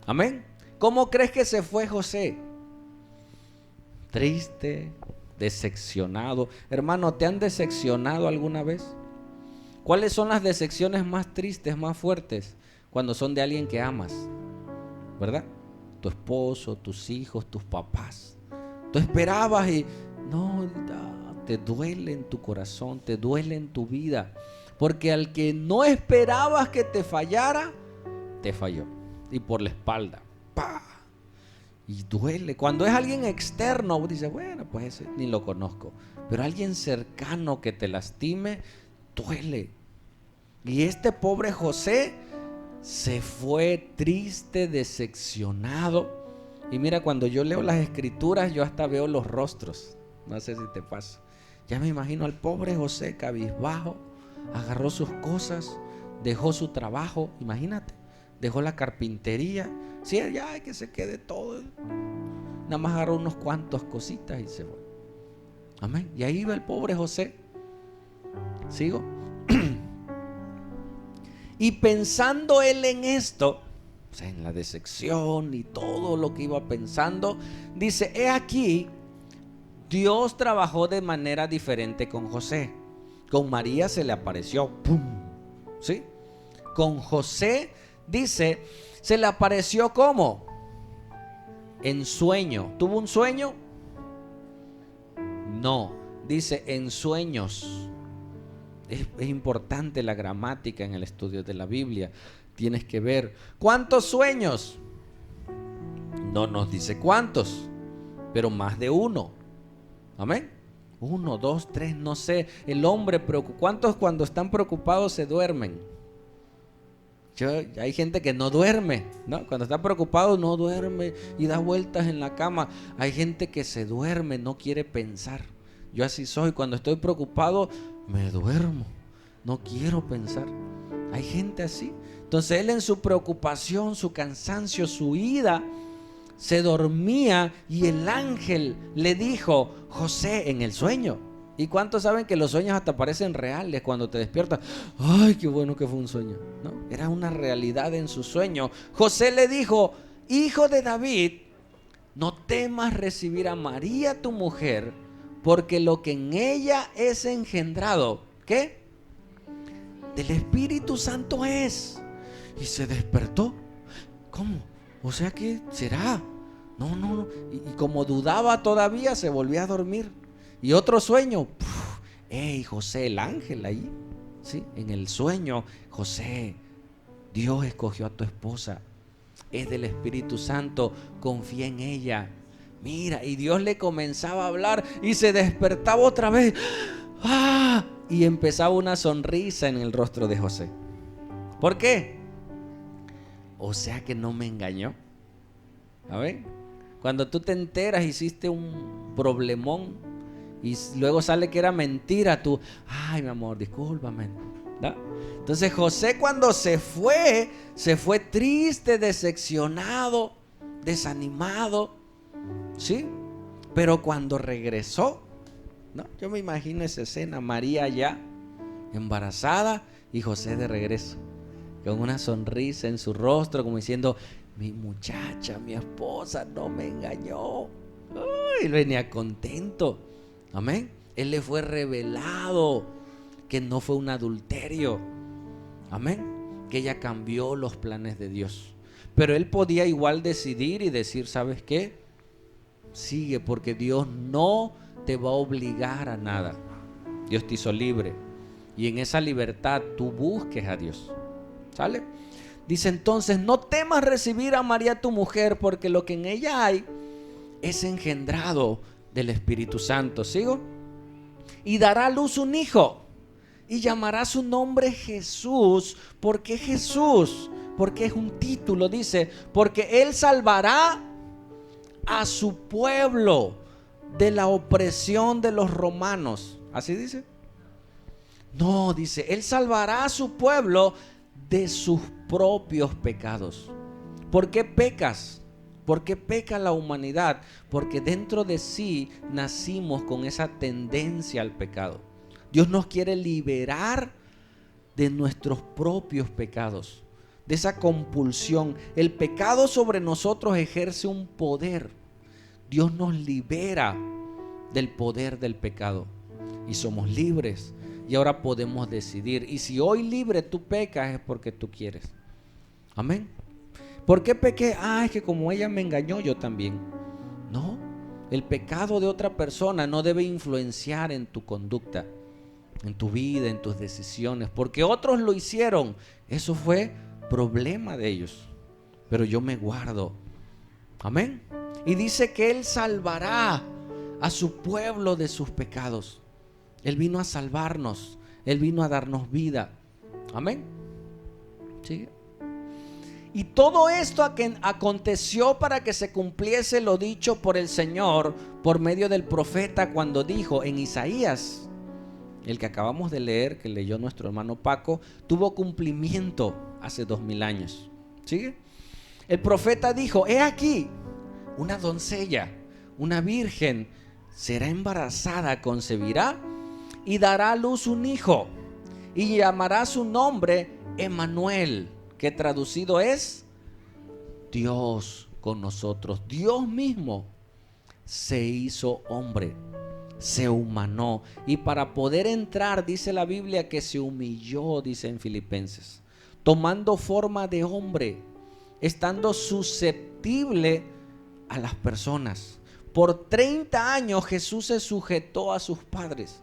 Amén. ¿Cómo crees que se fue José? Triste, decepcionado. Hermano, ¿te han decepcionado alguna vez? ¿Cuáles son las decepciones más tristes, más fuertes? Cuando son de alguien que amas, ¿verdad? Tu esposo, tus hijos, tus papás. Tú esperabas y no, te duele en tu corazón, te duele en tu vida. Porque al que no esperabas que te fallara, te falló. Y por la espalda. ¡Pah! Y duele. Cuando es alguien externo, vos dices, bueno, pues ese ni lo conozco. Pero alguien cercano que te lastime, duele. Y este pobre José se fue triste, decepcionado. Y mira, cuando yo leo las escrituras, yo hasta veo los rostros. No sé si te pasa. Ya me imagino al pobre José cabizbajo. Agarró sus cosas, dejó su trabajo, imagínate. Dejó la carpintería. Sí, ya que se quede todo. Nada más agarró unos cuantos cositas y se fue. Amén. Y ahí iba el pobre José. ¿Sigo? Y pensando él en esto, o sea, en la decepción y todo lo que iba pensando, dice, he aquí, Dios trabajó de manera diferente con José. Con María se le apareció, ¡pum! ¿Sí? Con José, dice, se le apareció ¿cómo? En sueño. ¿Tuvo un sueño? No, dice en sueños. Es importante la gramática en el estudio de la Biblia. Tienes que ver, ¿cuántos sueños? No nos dice cuántos, pero más de uno. Amén. 1, 2, 3, no sé. El hombre preocupado. ¿Cuántos cuando están preocupados se duermen? Hay gente que no duerme, ¿no? Cuando está preocupado no duerme y da vueltas en la cama. Hay gente que se duerme, no quiere pensar. Yo así soy. Cuando estoy preocupado me duermo, no quiero pensar. Hay gente así. Entonces él en su preocupación, su cansancio, su ida, se dormía y el ángel le dijo, José, en el sueño. ¿Y cuántos saben que los sueños hasta parecen reales cuando te despiertas? ¡Ay, qué bueno que fue un sueño! ¿No? Era una realidad en su sueño. José le dijo, hijo de David, no temas recibir a María tu mujer, porque lo que en ella es engendrado, ¿qué? Del Espíritu Santo es. Y se despertó. ¿Cómo? O sea, ¿qué será? No. Y como dudaba todavía, se volvió a dormir. Y otro sueño. ¡Ey, José, el ángel ahí! ¿Sí? En el sueño, José, Dios escogió a tu esposa. Es del Espíritu Santo. Confía en ella. Mira, y Dios le comenzaba a hablar y se despertaba otra vez. ¡Ah! Y empezaba una sonrisa en el rostro de José. ¿Por qué? O sea que no me engañó. A ver, cuando tú te enteras, hiciste un problemón y luego sale que era mentira, tú, ay, mi amor, discúlpame, ¿no? Entonces José cuando se fue triste, decepcionado, desanimado, ¿sí? Pero cuando regresó, ¿no? Yo me imagino esa escena, María ya embarazada y José de regreso, con una sonrisa en su rostro, como diciendo, mi muchacha, mi esposa no me engañó. Él venía contento. Amén. Él le fue revelado que no fue un adulterio. Amén. Que ella cambió los planes de Dios. Pero él podía igual decidir y decir, ¿sabes qué? Sigue, porque Dios no te va a obligar a nada. Dios te hizo libre. Y en esa libertad tú busques a Dios. ¿Sale? Dice entonces, no temas recibir a María tu mujer, porque lo que en ella hay es engendrado del Espíritu Santo. ¿Sigo? Y dará a luz un hijo y llamará su nombre Jesús. ¿Por qué Jesús? Porque es un título, dice, porque él salvará a su pueblo de la opresión de los romanos. ¿Así dice? No, dice, él salvará a su pueblo de sus propios pecados. ¿Por qué pecas? ¿Por qué peca la humanidad? Porque dentro de sí nacimos con esa tendencia al pecado. Dios nos quiere liberar de nuestros propios pecados, de esa compulsión. El pecado sobre nosotros ejerce un poder. Dios nos libera del poder del pecado y somos libres. Y ahora podemos decidir. Y si hoy libre tú pecas es porque tú quieres. Amén. ¿Por qué pequé? Es que como ella me engañó, yo también. No, el pecado de otra persona no debe influenciar en tu conducta, en tu vida, en tus decisiones. Porque otros lo hicieron. Eso fue problema de ellos. Pero yo me guardo. Amén. Y dice que Él salvará a su pueblo de sus pecados. Él vino a salvarnos. Él vino a darnos vida. Amén. ¿Sigue? Y todo esto aconteció para que se cumpliese lo dicho por el Señor por medio del profeta cuando dijo en Isaías, el que acabamos de leer, que leyó nuestro hermano Paco, tuvo cumplimiento hace 2000 años. ¿Sigue? El profeta dijo, he aquí, una doncella, una virgen, será embarazada, concebirá y dará a luz un hijo y llamará su nombre Emmanuel, que traducido es Dios con nosotros. Dios mismo se hizo hombre, se humanó, y para poder entrar, dice la Biblia, que se humilló, dice en Filipenses, tomando forma de hombre, estando susceptible a las personas. Por 30 años Jesús se sujetó a sus padres.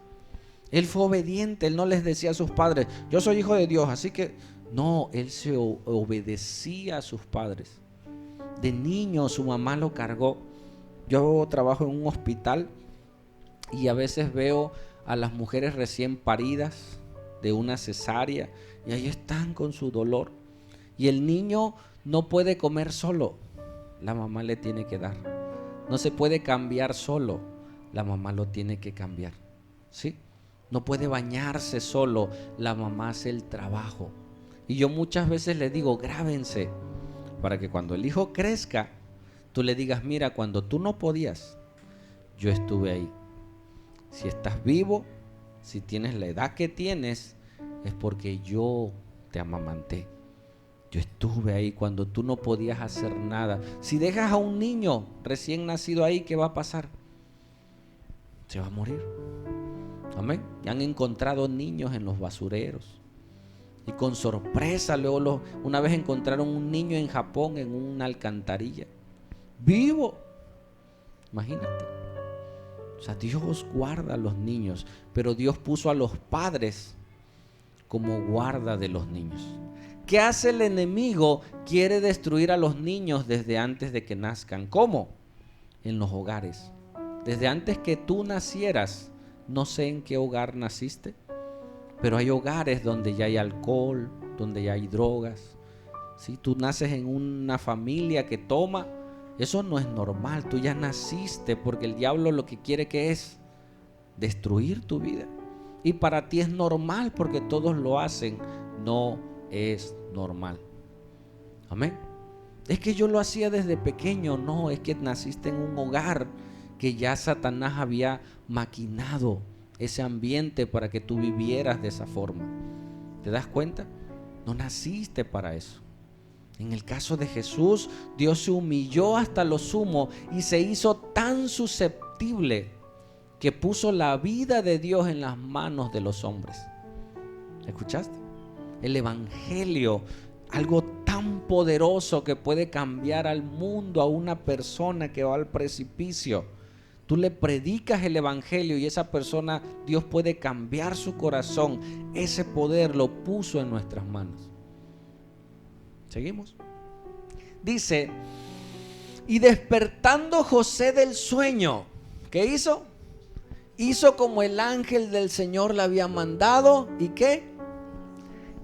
Él fue obediente. Él no les decía a sus padres, yo soy hijo de Dios, así que no, Él se obedecía a sus padres. De niño su mamá lo cargó. Yo trabajo en un hospital y a veces veo a las mujeres recién paridas de una cesárea y ahí están con su dolor. Y el niño no puede comer solo, la mamá le tiene que dar. No se puede cambiar solo, la mamá lo tiene que cambiar. ¿Sí? No puede bañarse solo, la mamá hace el trabajo. Y yo muchas veces les digo, grábense, para que cuando el hijo crezca, tú le digas, mira, cuando tú no podías, yo estuve ahí. Si estás vivo, si tienes la edad que tienes, es porque yo te amamanté. Yo estuve ahí cuando tú no podías hacer nada. Si dejas a un niño recién nacido ahí, ¿qué va a pasar? Se va a morir. Amén. Y han encontrado niños en los basureros. Y con sorpresa, luego una vez encontraron un niño en Japón en una alcantarilla, vivo. Imagínate. O sea, Dios guarda a los niños, pero Dios puso a los padres como guarda de los niños. ¿Qué hace el enemigo? Quiere destruir a los niños desde antes de que nazcan. ¿Cómo? En los hogares. Desde antes que tú nacieras, no sé en qué hogar naciste, pero hay hogares donde ya hay alcohol, donde ya hay drogas. Si tú naces en una familia que toma, eso no es normal. Tú ya naciste, porque el diablo lo que quiere que es destruir tu vida. Y para ti es normal porque todos lo hacen. No es normal. Amén. Es que yo lo hacía desde pequeño. No, es que naciste en un hogar que ya Satanás había maquinado ese ambiente para que tú vivieras de esa forma. ¿Te das cuenta? No naciste para eso. En el caso de Jesús, Dios se humilló hasta lo sumo y se hizo tan susceptible que puso la vida de Dios en las manos de los hombres. ¿Escuchaste? El evangelio, algo tan poderoso que puede cambiar al mundo, a una persona que va al precipicio. Tú le predicas el evangelio y esa persona, Dios puede cambiar su corazón. Ese poder lo puso en nuestras manos. ¿Seguimos? Dice, y despertando José del sueño, ¿qué hizo? Hizo como el ángel del Señor le había mandado. ¿Y qué?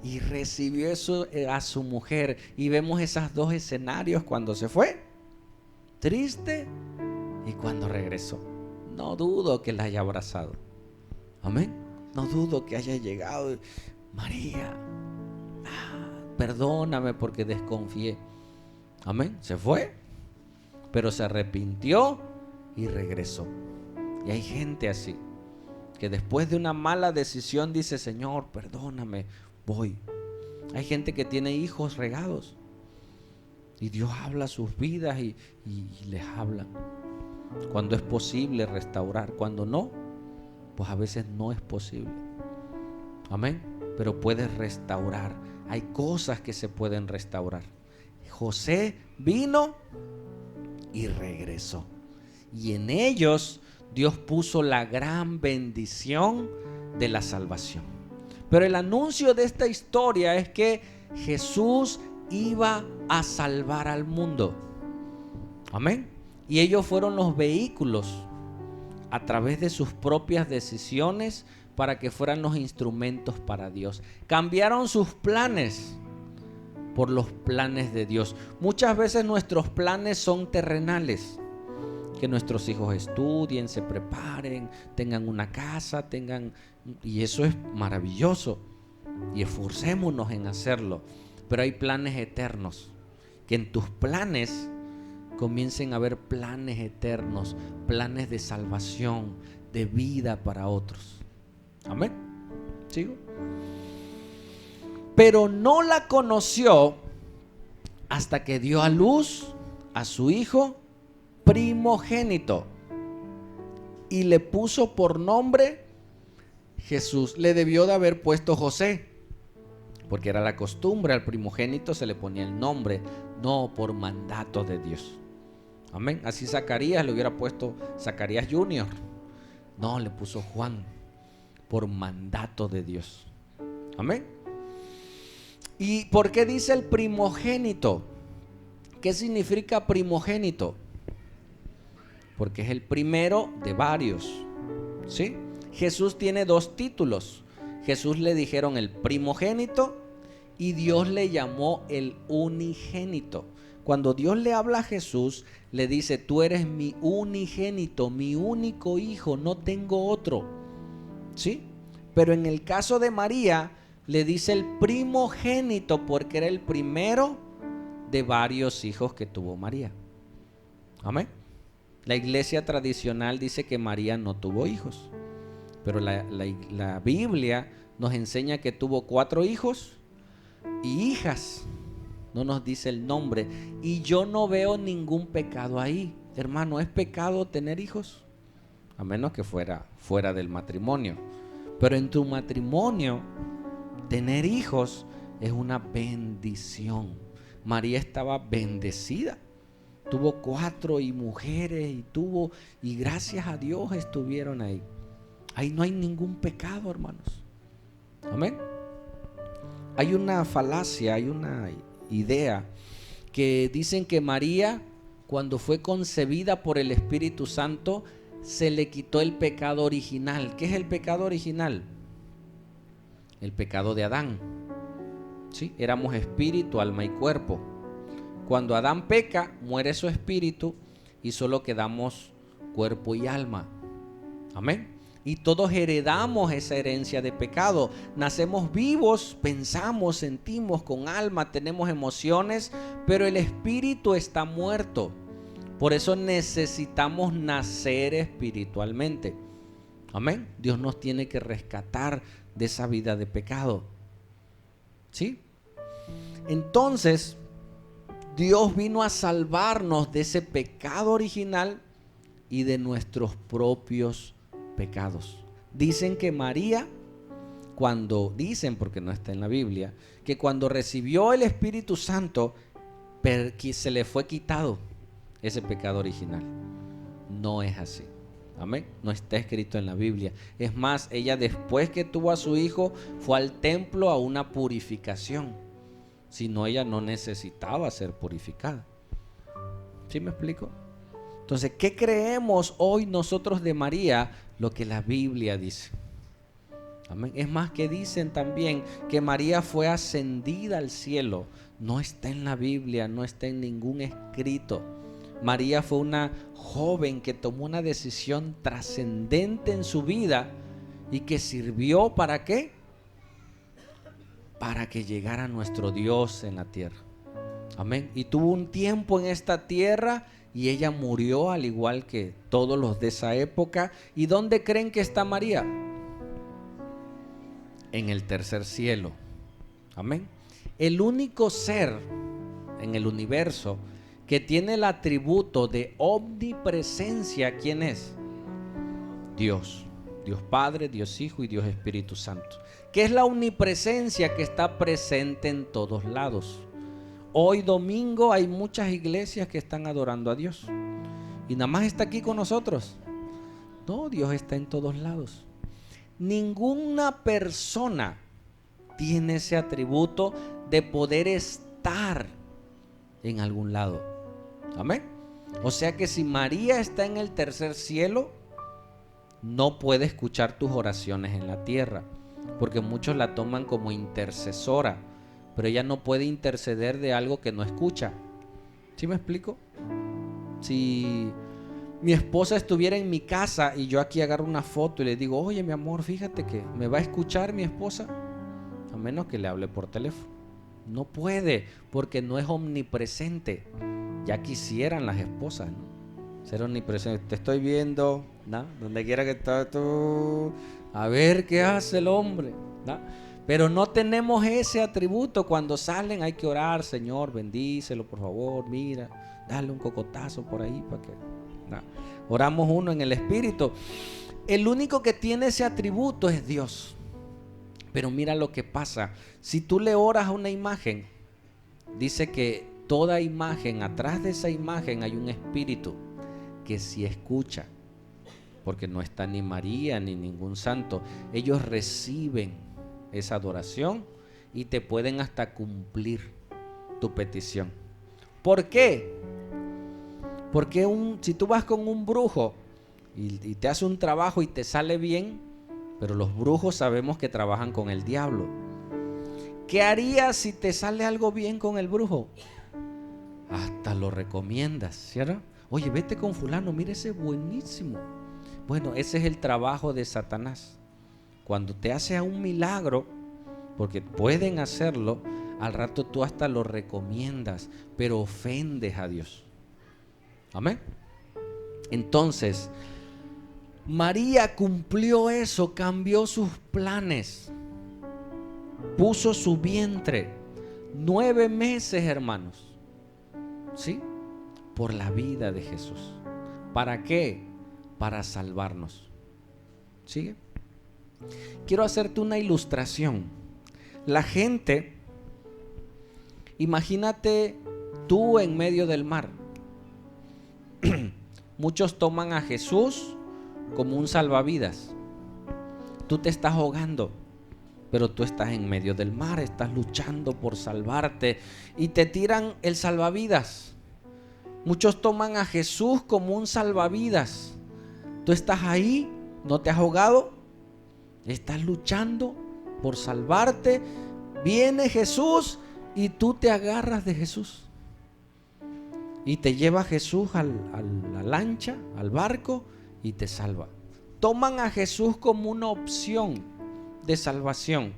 Y recibió eso a su mujer. Y vemos esos dos escenarios cuando se fue. Triste. Y cuando regresó, no dudo que la haya abrazado. Amén. No dudo que haya llegado. María, perdóname porque desconfié. Amén. Se fue. pero se arrepintió y regresó. Y hay gente así, que después de una mala decisión dice: Señor, perdóname, voy. Hay gente que tiene hijos regados y Dios habla a sus vidas y les habla. Cuando es posible restaurar, cuando no, pues a veces no es posible. Amén. Pero puedes restaurar. Hay cosas que se pueden restaurar. José vino y regresó. Y en ellos Dios puso la gran bendición de la salvación. Pero el anuncio de esta historia es que Jesús iba a salvar al mundo. Amén. Y ellos fueron los vehículos a través de sus propias decisiones para que fueran los instrumentos para Dios. Cambiaron sus planes por los planes de Dios. Muchas veces nuestros planes son terrenales. Que nuestros hijos estudien, se preparen, tengan una casa, y eso es maravilloso. Y esforcémonos en hacerlo. Pero hay planes eternos. Que en tus planes comiencen a haber planes eternos, planes de salvación, de vida para otros. Amén. ¿Sigo? Pero no la conoció hasta que dio a luz a su hijo primogénito y le puso por nombre Jesús. Le debió de haber puesto José, porque era la costumbre, al primogénito se le ponía el nombre, no por mandato de Dios. Amén. Así Zacarías le hubiera puesto Zacarías Junior. No, le puso Juan por mandato de Dios. Amén. ¿Y por qué dice el primogénito? ¿Qué significa primogénito? Porque es el primero de varios. ¿Sí? Jesús tiene dos títulos. Jesús le dijeron el primogénito y Dios le llamó el unigénito. Cuando Dios le habla a Jesús, le dice: tú eres mi unigénito, mi único hijo, no tengo otro. ¿Sí? Pero en el caso de María, le dice el primogénito porque era el primero de varios hijos que tuvo María. Amén. La iglesia tradicional dice que María no tuvo hijos, pero la Biblia nos enseña que tuvo 4 hijos y hijas. No nos dice el nombre. Y yo no veo ningún pecado ahí. Hermano, ¿es pecado tener hijos? A menos que fuera fuera del matrimonio. Pero en tu matrimonio, tener hijos es una bendición. María estaba bendecida. Tuvo 4 y mujeres y gracias a Dios estuvieron ahí. Ahí no hay ningún pecado, hermanos. Amén. Hay una falacia, hay una idea que dicen que María, cuando fue concebida por el Espíritu Santo, se le quitó el pecado original. ¿Qué es el pecado original? El pecado de Adán. ¿Sí? Éramos espíritu, alma y cuerpo. Cuando Adán peca, muere su espíritu y solo quedamos cuerpo y alma. Amén. Y todos heredamos esa herencia de pecado. Nacemos vivos, pensamos, sentimos con alma, tenemos emociones, pero el espíritu está muerto. Por eso necesitamos nacer espiritualmente. Amén. Dios nos tiene que rescatar de esa vida de pecado. ¿Sí? Entonces, Dios vino a salvarnos de ese pecado original y de nuestros propios pecados. Dicen que María, porque no está en la Biblia, que cuando recibió el Espíritu Santo, se le fue quitado ese pecado original. No es así. Amén. No está escrito en la Biblia. Es más, ella después que tuvo a su hijo, fue al templo a una purificación. Si no, ella no necesitaba ser purificada. ¿Sí me explico? Entonces, ¿qué creemos hoy nosotros de María? Lo que la Biblia dice. Amén. Es más, que dicen también que María fue ascendida al cielo. No está en la Biblia, no está en ningún escrito. María fue una joven que tomó una decisión trascendente en su vida y que sirvió ¿para qué? Para que llegara nuestro Dios en la tierra. Amén. Y tuvo un tiempo en esta tierra y ella murió al igual que todos los de esa época. ¿Y dónde creen que está María? En el tercer cielo. Amén. El único ser en el universo que tiene el atributo de omnipresencia, ¿quién es? Dios. Dios Padre, Dios Hijo y Dios Espíritu Santo. ¿Qué es la omnipresencia? Que está presente en todos lados. Hoy domingo hay muchas iglesias que están adorando a Dios y nada más está aquí con nosotros. No, Dios está en todos lados. Ninguna persona tiene ese atributo de poder estar en algún lado. Amén. O sea que si María está en el tercer cielo, no puede escuchar tus oraciones en la tierra, porque muchos la toman como intercesora, pero ella no puede interceder de algo que no escucha. ¿Sí me explico? Si mi esposa estuviera en mi casa y yo aquí agarro una foto y le digo, oye mi amor, fíjate que me va a escuchar mi esposa, a menos que le hable por teléfono. No puede, porque no es omnipresente. Ya quisieran las esposas, ¿no? Ser omnipresente. Te estoy viendo, ¿no? Donde quiera que estés tú, a ver qué hace el hombre, ¿no? Pero no tenemos ese atributo. Cuando salen hay que orar, Señor, bendícelo por favor, mira, dale un cocotazo por ahí para que, ¿no? Oramos uno en el Espíritu. El único que tiene ese atributo es Dios. Pero mira lo que pasa. Si tú le oras a una imagen, dice que toda imagen, atrás de esa imagen hay un espíritu que sí escucha, porque no está ni María ni ningún santo. Ellos reciben esa adoración y te pueden hasta cumplir tu petición. ¿Por qué? Porque si tú vas con un brujo y te hace un trabajo y te sale bien, pero los brujos sabemos que trabajan con el diablo. ¿Qué harías si te sale algo bien con el brujo? Hasta lo recomiendas, ¿cierto? Oye, vete con fulano, mire ese buenísimo. Bueno, ese es el trabajo de Satanás. Cuando te hace un milagro, porque pueden hacerlo, al rato tú hasta lo recomiendas, pero ofendes a Dios. Amén. Entonces, María cumplió eso, cambió sus planes, puso su vientre 9 meses, hermanos, ¿sí? Por la vida de Jesús. ¿Para qué? Para salvarnos. ¿Sigue? Quiero hacerte una ilustración. La gente, imagínate tú en medio del mar. Muchos toman a Jesús como un salvavidas. Tú te estás ahogando, pero tú estás en medio del mar, estás luchando por salvarte y te tiran el salvavidas. Muchos toman a Jesús como un salvavidas. Tú estás ahí, no te has ahogado, estás luchando por salvarte. Viene Jesús y tú te agarras de Jesús y te lleva Jesús a la lancha, al barco, y te salva. Toman a Jesús como una opción de salvación,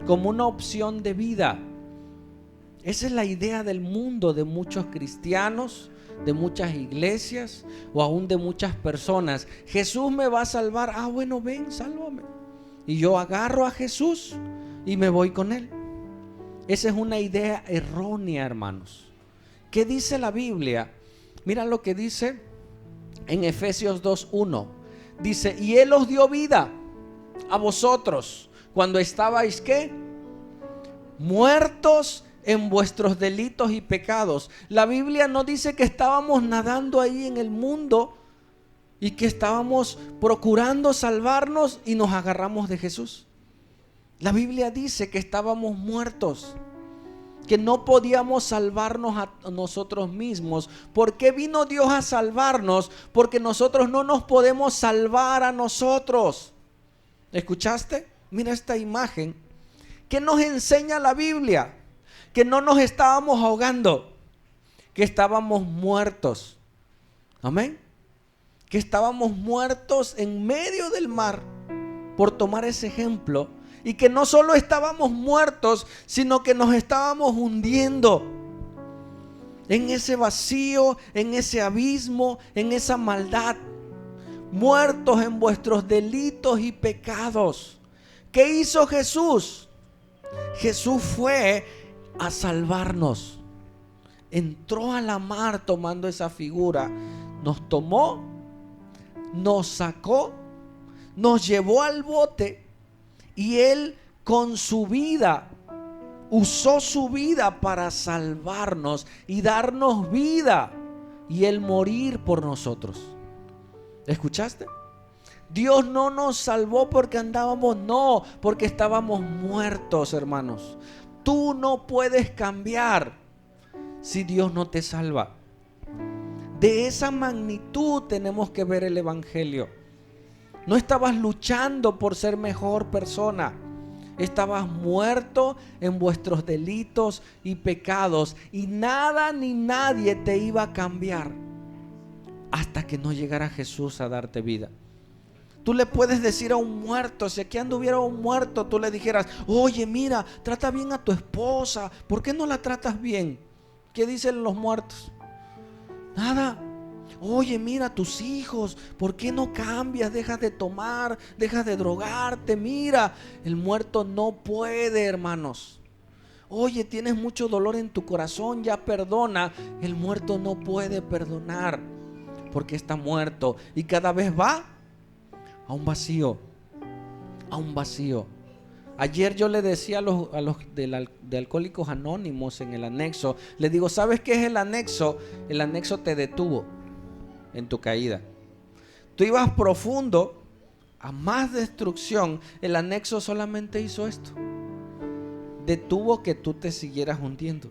como una opción de vida. Esa es la idea del mundo, de muchos cristianos, de muchas iglesias o aún de muchas personas. Jesús me va a salvar. Ah, bueno, ven, sálvame. Y yo agarro a Jesús y me voy con él. Esa es una idea errónea, hermanos. ¿Qué dice la Biblia? Mira lo que dice en Efesios 2:1. Dice, y Él os dio vida a vosotros cuando estabais, ¿qué? Muertos en vuestros delitos y pecados. La Biblia no dice que estábamos nadando ahí en el mundo y que estábamos procurando salvarnos y nos agarramos de Jesús. La Biblia dice que estábamos muertos, que no podíamos salvarnos a nosotros mismos. ¿Por qué vino Dios a salvarnos? Porque nosotros no nos podemos salvar a nosotros. ¿Escuchaste? Mira esta imagen. ¿Qué nos enseña la Biblia? Que no nos estábamos ahogando, que estábamos muertos. Amén. Que estábamos muertos en medio del mar, por tomar ese ejemplo. Y que no solo estábamos muertos, sino que nos estábamos hundiendo. en ese vacío, en ese abismo, en esa maldad, muertos en vuestros delitos y pecados. ¿Qué hizo Jesús? Jesús fue a salvarnos. Entró a la mar tomando esa figura. Nos tomó, nos sacó, nos llevó al bote y Él con su vida usó su vida para salvarnos y darnos vida y Él morir por nosotros. ¿Escuchaste? Dios no nos salvó porque andábamos, no, porque estábamos muertos, hermanos. Tú no puedes cambiar si Dios no te salva. De esa magnitud tenemos que ver el evangelio. No estabas luchando por ser mejor persona. Estabas muerto en vuestros delitos y pecados y nada ni nadie te iba a cambiar hasta que no llegara Jesús a darte vida. Tú le puedes decir a un muerto, si aquí anduviera un muerto, tú le dijeras, oye, mira, trata bien a tu esposa, ¿por qué no la tratas bien? ¿Qué dicen los muertos? Nada. Oye, mira a tus hijos, ¿por qué no cambias? Dejas de tomar, dejas de drogarte. Mira, el muerto no puede, hermanos. Oye, tienes mucho dolor en tu corazón, ya perdona. El muerto no puede perdonar porque está muerto y cada vez va a un vacío, a un vacío. Ayer yo le decía a los de Alcohólicos Anónimos en el anexo, le digo, ¿sabes qué es el anexo? El anexo te detuvo en tu caída. Tú ibas profundo a más destrucción. El anexo solamente hizo esto: detuvo que tú te siguieras hundiendo,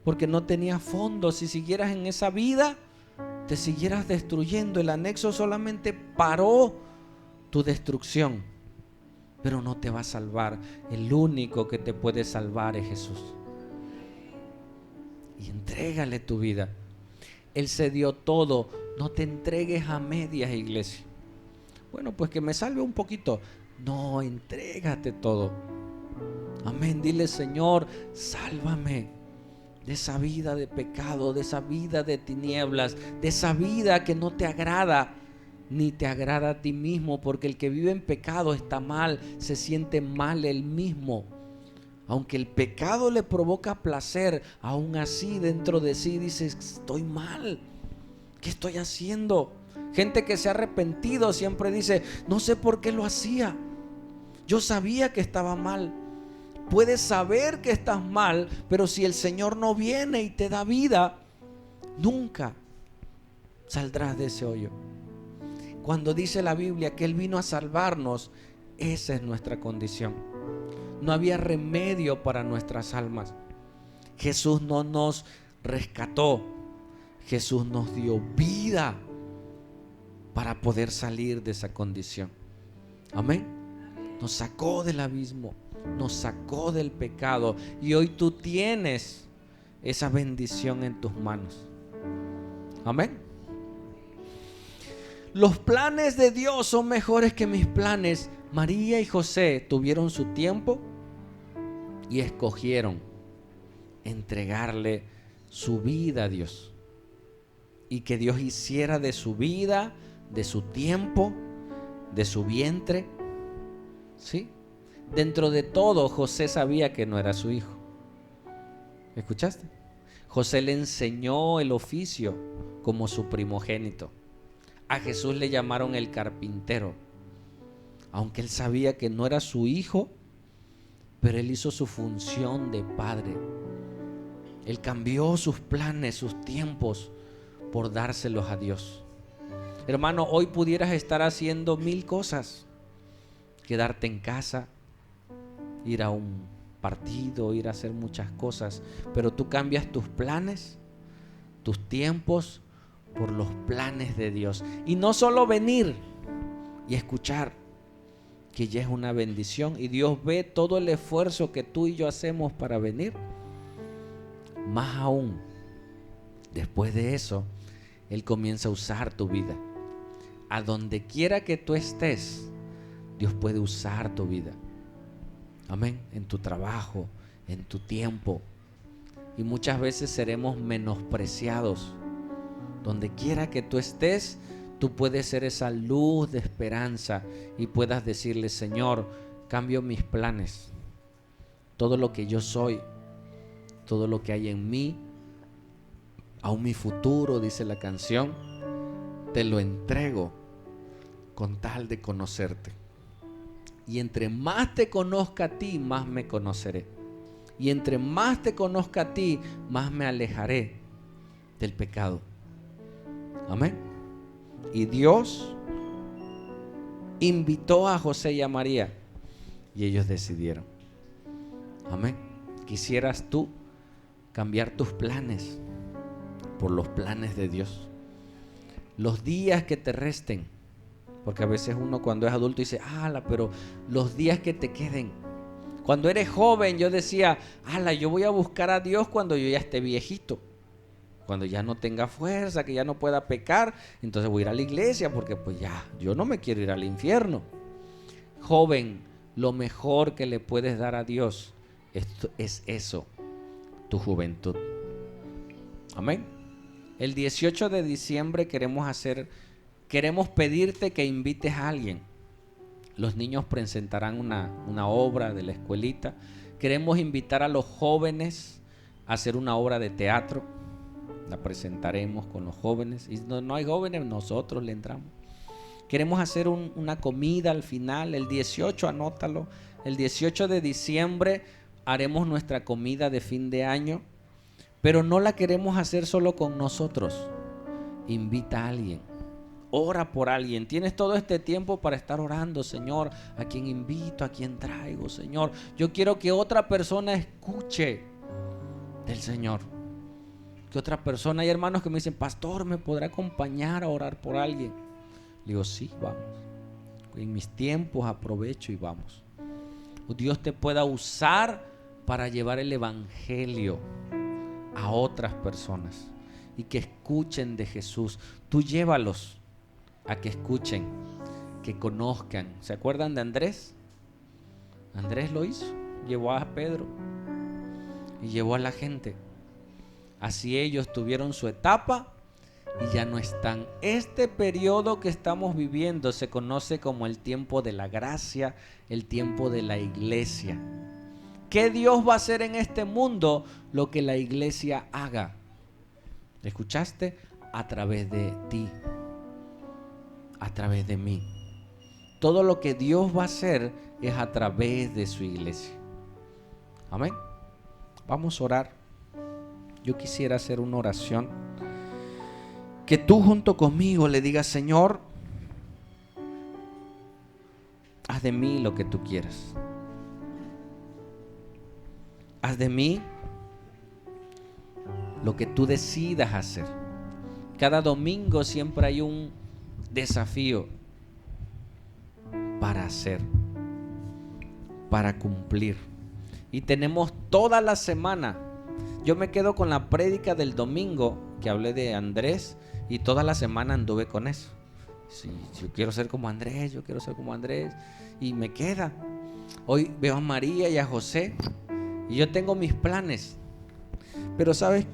porque no tenías fondo. Si siguieras en esa vida, te siguieras destruyendo. El anexo solamente paró tu destrucción, pero no te va a salvar. El único que te puede salvar es Jesús. Y entrégale tu vida. Él se dio todo. No te entregues a medias, iglesia. Bueno, pues que me salve un poquito. No, entrégate todo. Amén. Dile, Señor, sálvame de esa vida de pecado, de esa vida de tinieblas, de esa vida que no te agrada, ni te agrada a ti mismo, porque el que vive en pecado está mal, se siente mal él mismo. Aunque el pecado le provoca placer, aún así dentro de sí dice, estoy mal, ¿qué estoy haciendo? Gente que se ha arrepentido siempre dice, no sé por qué lo hacía, yo sabía que estaba mal. Puedes saber que estás mal, pero si el Señor no viene y te da vida, nunca saldrás de ese hoyo. Cuando dice la Biblia que Él vino a salvarnos, esa es nuestra condición. No había remedio para nuestras almas. Jesús no nos rescató, Jesús nos dio vida para poder salir de esa condición. Amén. Nos sacó del abismo, nos sacó del pecado y hoy tú tienes esa bendición en tus manos. Amén. Los planes de Dios son mejores que mis planes. María y José tuvieron su tiempo y escogieron entregarle su vida a Dios, y que Dios hiciera de su vida, de su tiempo, de su vientre. ¿Sí? Dentro de todo, José sabía que no era su hijo. ¿Escuchaste? José le enseñó el oficio como su primogénito. A Jesús le llamaron el carpintero, aunque él sabía que no era su hijo, pero él hizo su función de padre. Él cambió sus planes, sus tiempos, por dárselos a Dios. Hermano, hoy pudieras estar haciendo 1000 cosas: quedarte en casa, ir a un partido, ir a hacer muchas cosas, pero tú cambias tus planes, tus tiempos, por los planes de Dios. Y no solo venir y escuchar, que ya es una bendición, y Dios ve todo el esfuerzo que tú y yo hacemos para venir. Más aún, después de eso, Él comienza a usar tu vida. A donde quiera que tú estés, Dios puede usar tu vida. Amén. En tu trabajo, en tu tiempo. y muchas veces seremos menospreciados. Donde quiera que tú estés, tú puedes ser esa luz de esperanza y puedas decirle: Señor, cambio mis planes, todo lo que yo soy, todo lo que hay en mí, aún mi futuro, dice la canción, te lo entrego con tal de conocerte. Y entre más te conozca a ti, más me conoceré. Y entre más te conozca a ti, más me alejaré del pecado. Amén. Y Dios invitó a José y a María y ellos decidieron. Amén. ¿Quisieras tú cambiar tus planes por los planes de Dios? Los días que te resten, porque a veces uno cuando es adulto dice: pero los días que te queden. Cuando eres joven yo decía: yo voy a buscar a Dios cuando yo ya esté viejito, cuando ya no tenga fuerza, que ya no pueda pecar, entonces voy a ir a la iglesia porque pues ya, yo no me quiero ir al infierno. Joven, lo mejor que le puedes dar a Dios es eso, tu juventud. Amén. El 18 de diciembre queremos pedirte que invites a alguien. Los niños presentarán una obra de la escuelita. Queremos invitar a los jóvenes a hacer una obra de teatro. La presentaremos con los jóvenes. Y no hay jóvenes, nosotros le entramos. Queremos hacer una comida al final. El 18, anótalo. El 18 de diciembre haremos nuestra comida de fin de año. Pero no la queremos hacer solo con nosotros. Invita a alguien. Ora por alguien. Tienes todo este tiempo para estar orando: Señor, ¿a quién invito? ¿A quién traigo? Señor, yo quiero que otra persona escuche del Señor. Que otra persona, hay hermanos que me dicen: pastor, ¿me podrá acompañar a orar por alguien? Le digo: sí, vamos. En mis tiempos aprovecho y vamos. Dios te pueda usar para llevar el evangelio a otras personas y que escuchen de Jesús. Tú llévalos a que escuchen, que conozcan. ¿Se acuerdan de Andrés? Andrés lo hizo, llevó a Pedro y llevó a la gente. Así ellos tuvieron su etapa y ya no están. Este periodo que estamos viviendo se conoce como el tiempo de la gracia, el tiempo de la iglesia. ¿Qué Dios va a hacer en este mundo? Lo que la iglesia haga. ¿Escuchaste? A través de ti, a través de mí. Todo lo que Dios va a hacer es a través de su iglesia. Amén. Vamos a orar. Yo quisiera hacer una oración. Que tú junto conmigo le digas: Señor, haz de mí lo que tú quieras. Haz de mí lo que tú decidas hacer. Cada domingo siempre hay un desafío para hacer, para cumplir. Y tenemos toda la semana. Yo me quedo con la prédica del domingo que hablé de Andrés y toda la semana anduve con eso. Sí, yo quiero ser como Andrés, yo quiero ser como Andrés. Y me queda. Hoy veo a María y a José y yo tengo mis planes. Pero ¿sabes?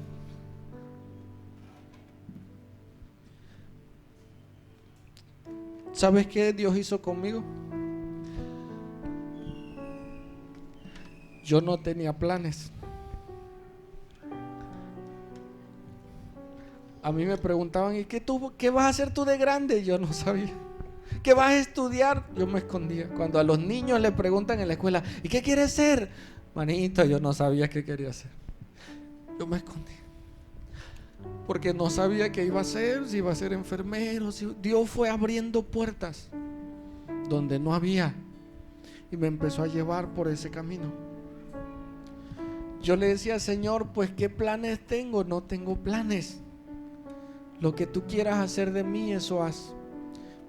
¿Sabes qué Dios hizo conmigo? Yo no tenía planes. A mí me preguntaban: ¿y qué vas a hacer tú de grande? Yo no sabía. ¿Qué vas a estudiar? Yo me escondía. Cuando a los niños les preguntan en la escuela: ¿y qué quieres ser? Manito, yo no sabía qué quería hacer. Yo me escondí. Porque no sabía qué iba a hacer, si iba a ser enfermero. Dios fue abriendo puertas donde no había y me empezó a llevar por ese camino. Yo le decía: Señor, pues ¿qué planes tengo? No tengo planes. Lo que tú quieras hacer de mí, eso haz,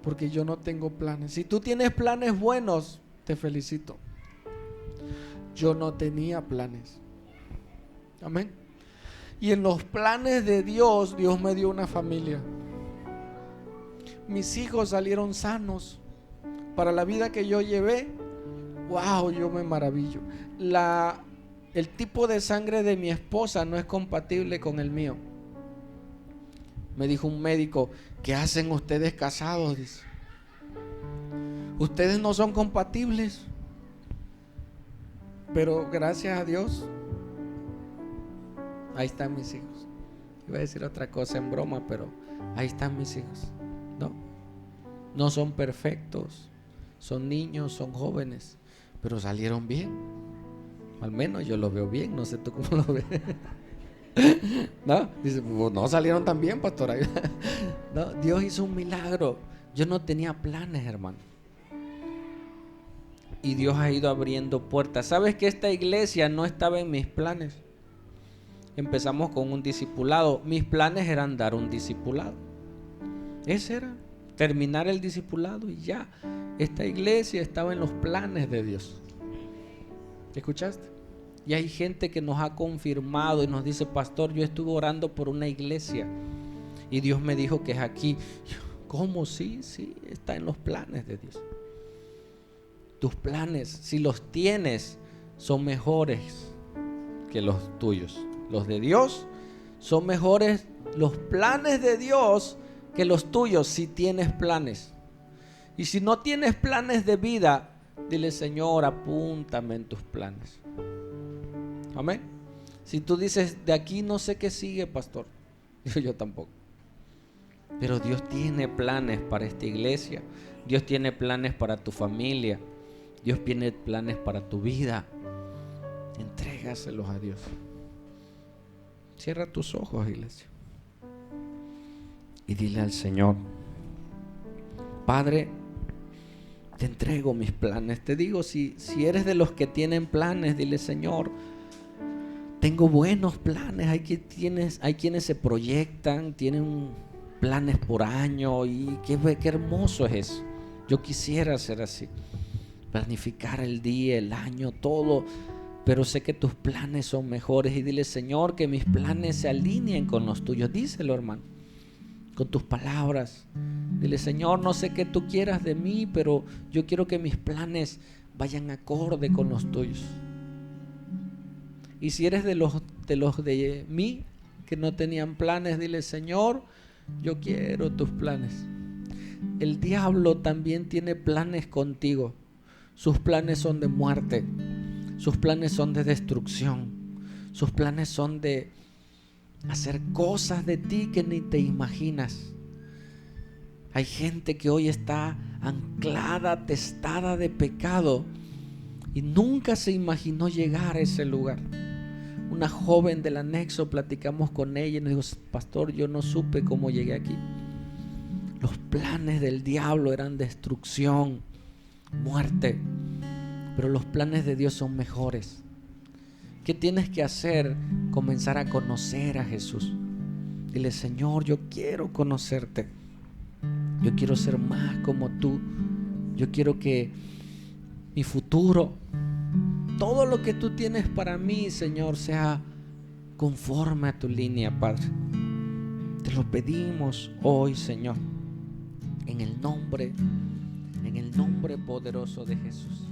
porque yo no tengo planes. Si tú tienes planes buenos, te felicito. Yo no tenía planes. Amén. Y en los planes de Dios, Dios me dio una familia. Mis hijos salieron sanos. Para la vida que yo llevé, wow, yo me maravillo. La el tipo de sangre de mi esposa no es compatible con el mío. Me dijo un médico, ¿qué hacen ustedes casados? Dice, ustedes no son compatibles, pero gracias a Dios, ahí están mis hijos. Iba a decir otra cosa en broma, pero ahí están mis hijos. No son perfectos, son niños, son jóvenes, pero salieron bien. Al menos yo lo veo bien, no sé tú cómo lo ves. No, dice, pues no salieron tan bien, pastor. No, Dios hizo un milagro. Yo no tenía planes, hermano, y Dios ha ido abriendo puertas. ¿Sabes que esta iglesia no estaba en mis planes? Empezamos con un discipulado. Mis planes eran dar un discipulado. Ese era, terminar el discipulado y ya. Esta iglesia estaba en los planes de Dios. ¿Escuchaste? Y hay gente que nos ha confirmado y nos dice, pastor, yo estuve orando por una iglesia y Dios me dijo que es aquí. ¿Cómo? Sí, está en los planes de Dios. Tus planes, si los tienes, son mejores que los tuyos. Los de Dios son mejores, los planes de Dios, que los tuyos, si tienes planes. Y si no tienes planes de vida, dile, Señor, apúntame en tus planes. Amén. Si tú dices, de aquí no sé qué sigue, pastor, yo tampoco. Pero Dios tiene planes para esta iglesia. Dios tiene planes para tu familia. Dios tiene planes para tu vida. Entrégaselos a Dios. Cierra tus ojos, iglesia, y dile al Señor, Padre, te entrego mis planes. Te digo, si eres de los que tienen planes, dile, Señor, tengo buenos planes. Hay quienes se proyectan, tienen planes por año, y qué hermoso es eso. Yo quisiera ser así, planificar el día, el año, todo, pero sé que tus planes son mejores. Y dile, Señor, que mis planes se alineen con los tuyos. Díselo, hermano, con tus palabras. Dile, Señor, no sé qué tú quieras de mí, pero yo quiero que mis planes vayan acorde con los tuyos. Y si eres de los de mí que no tenían planes, dile, Señor, yo quiero tus planes. El diablo también tiene planes contigo. Sus planes son de muerte. Sus planes son de destrucción. Sus planes son de hacer cosas de ti que ni te imaginas. Hay gente que hoy está anclada, atestada de pecado y nunca se imaginó llegar a ese lugar. Una joven del anexo, platicamos con ella y nos dijo, pastor, yo no supe cómo llegué aquí. Los planes del diablo eran destrucción, muerte, pero los planes de Dios son mejores. ¿Qué tienes que hacer? Comenzar a conocer a Jesús. Dile, Señor, yo quiero conocerte. Yo quiero ser más como tú. Yo quiero que mi futuro, todo lo que tú tienes para mí, Señor, sea conforme a tu línea, Padre. Te lo pedimos hoy, Señor, en el nombre poderoso de Jesús.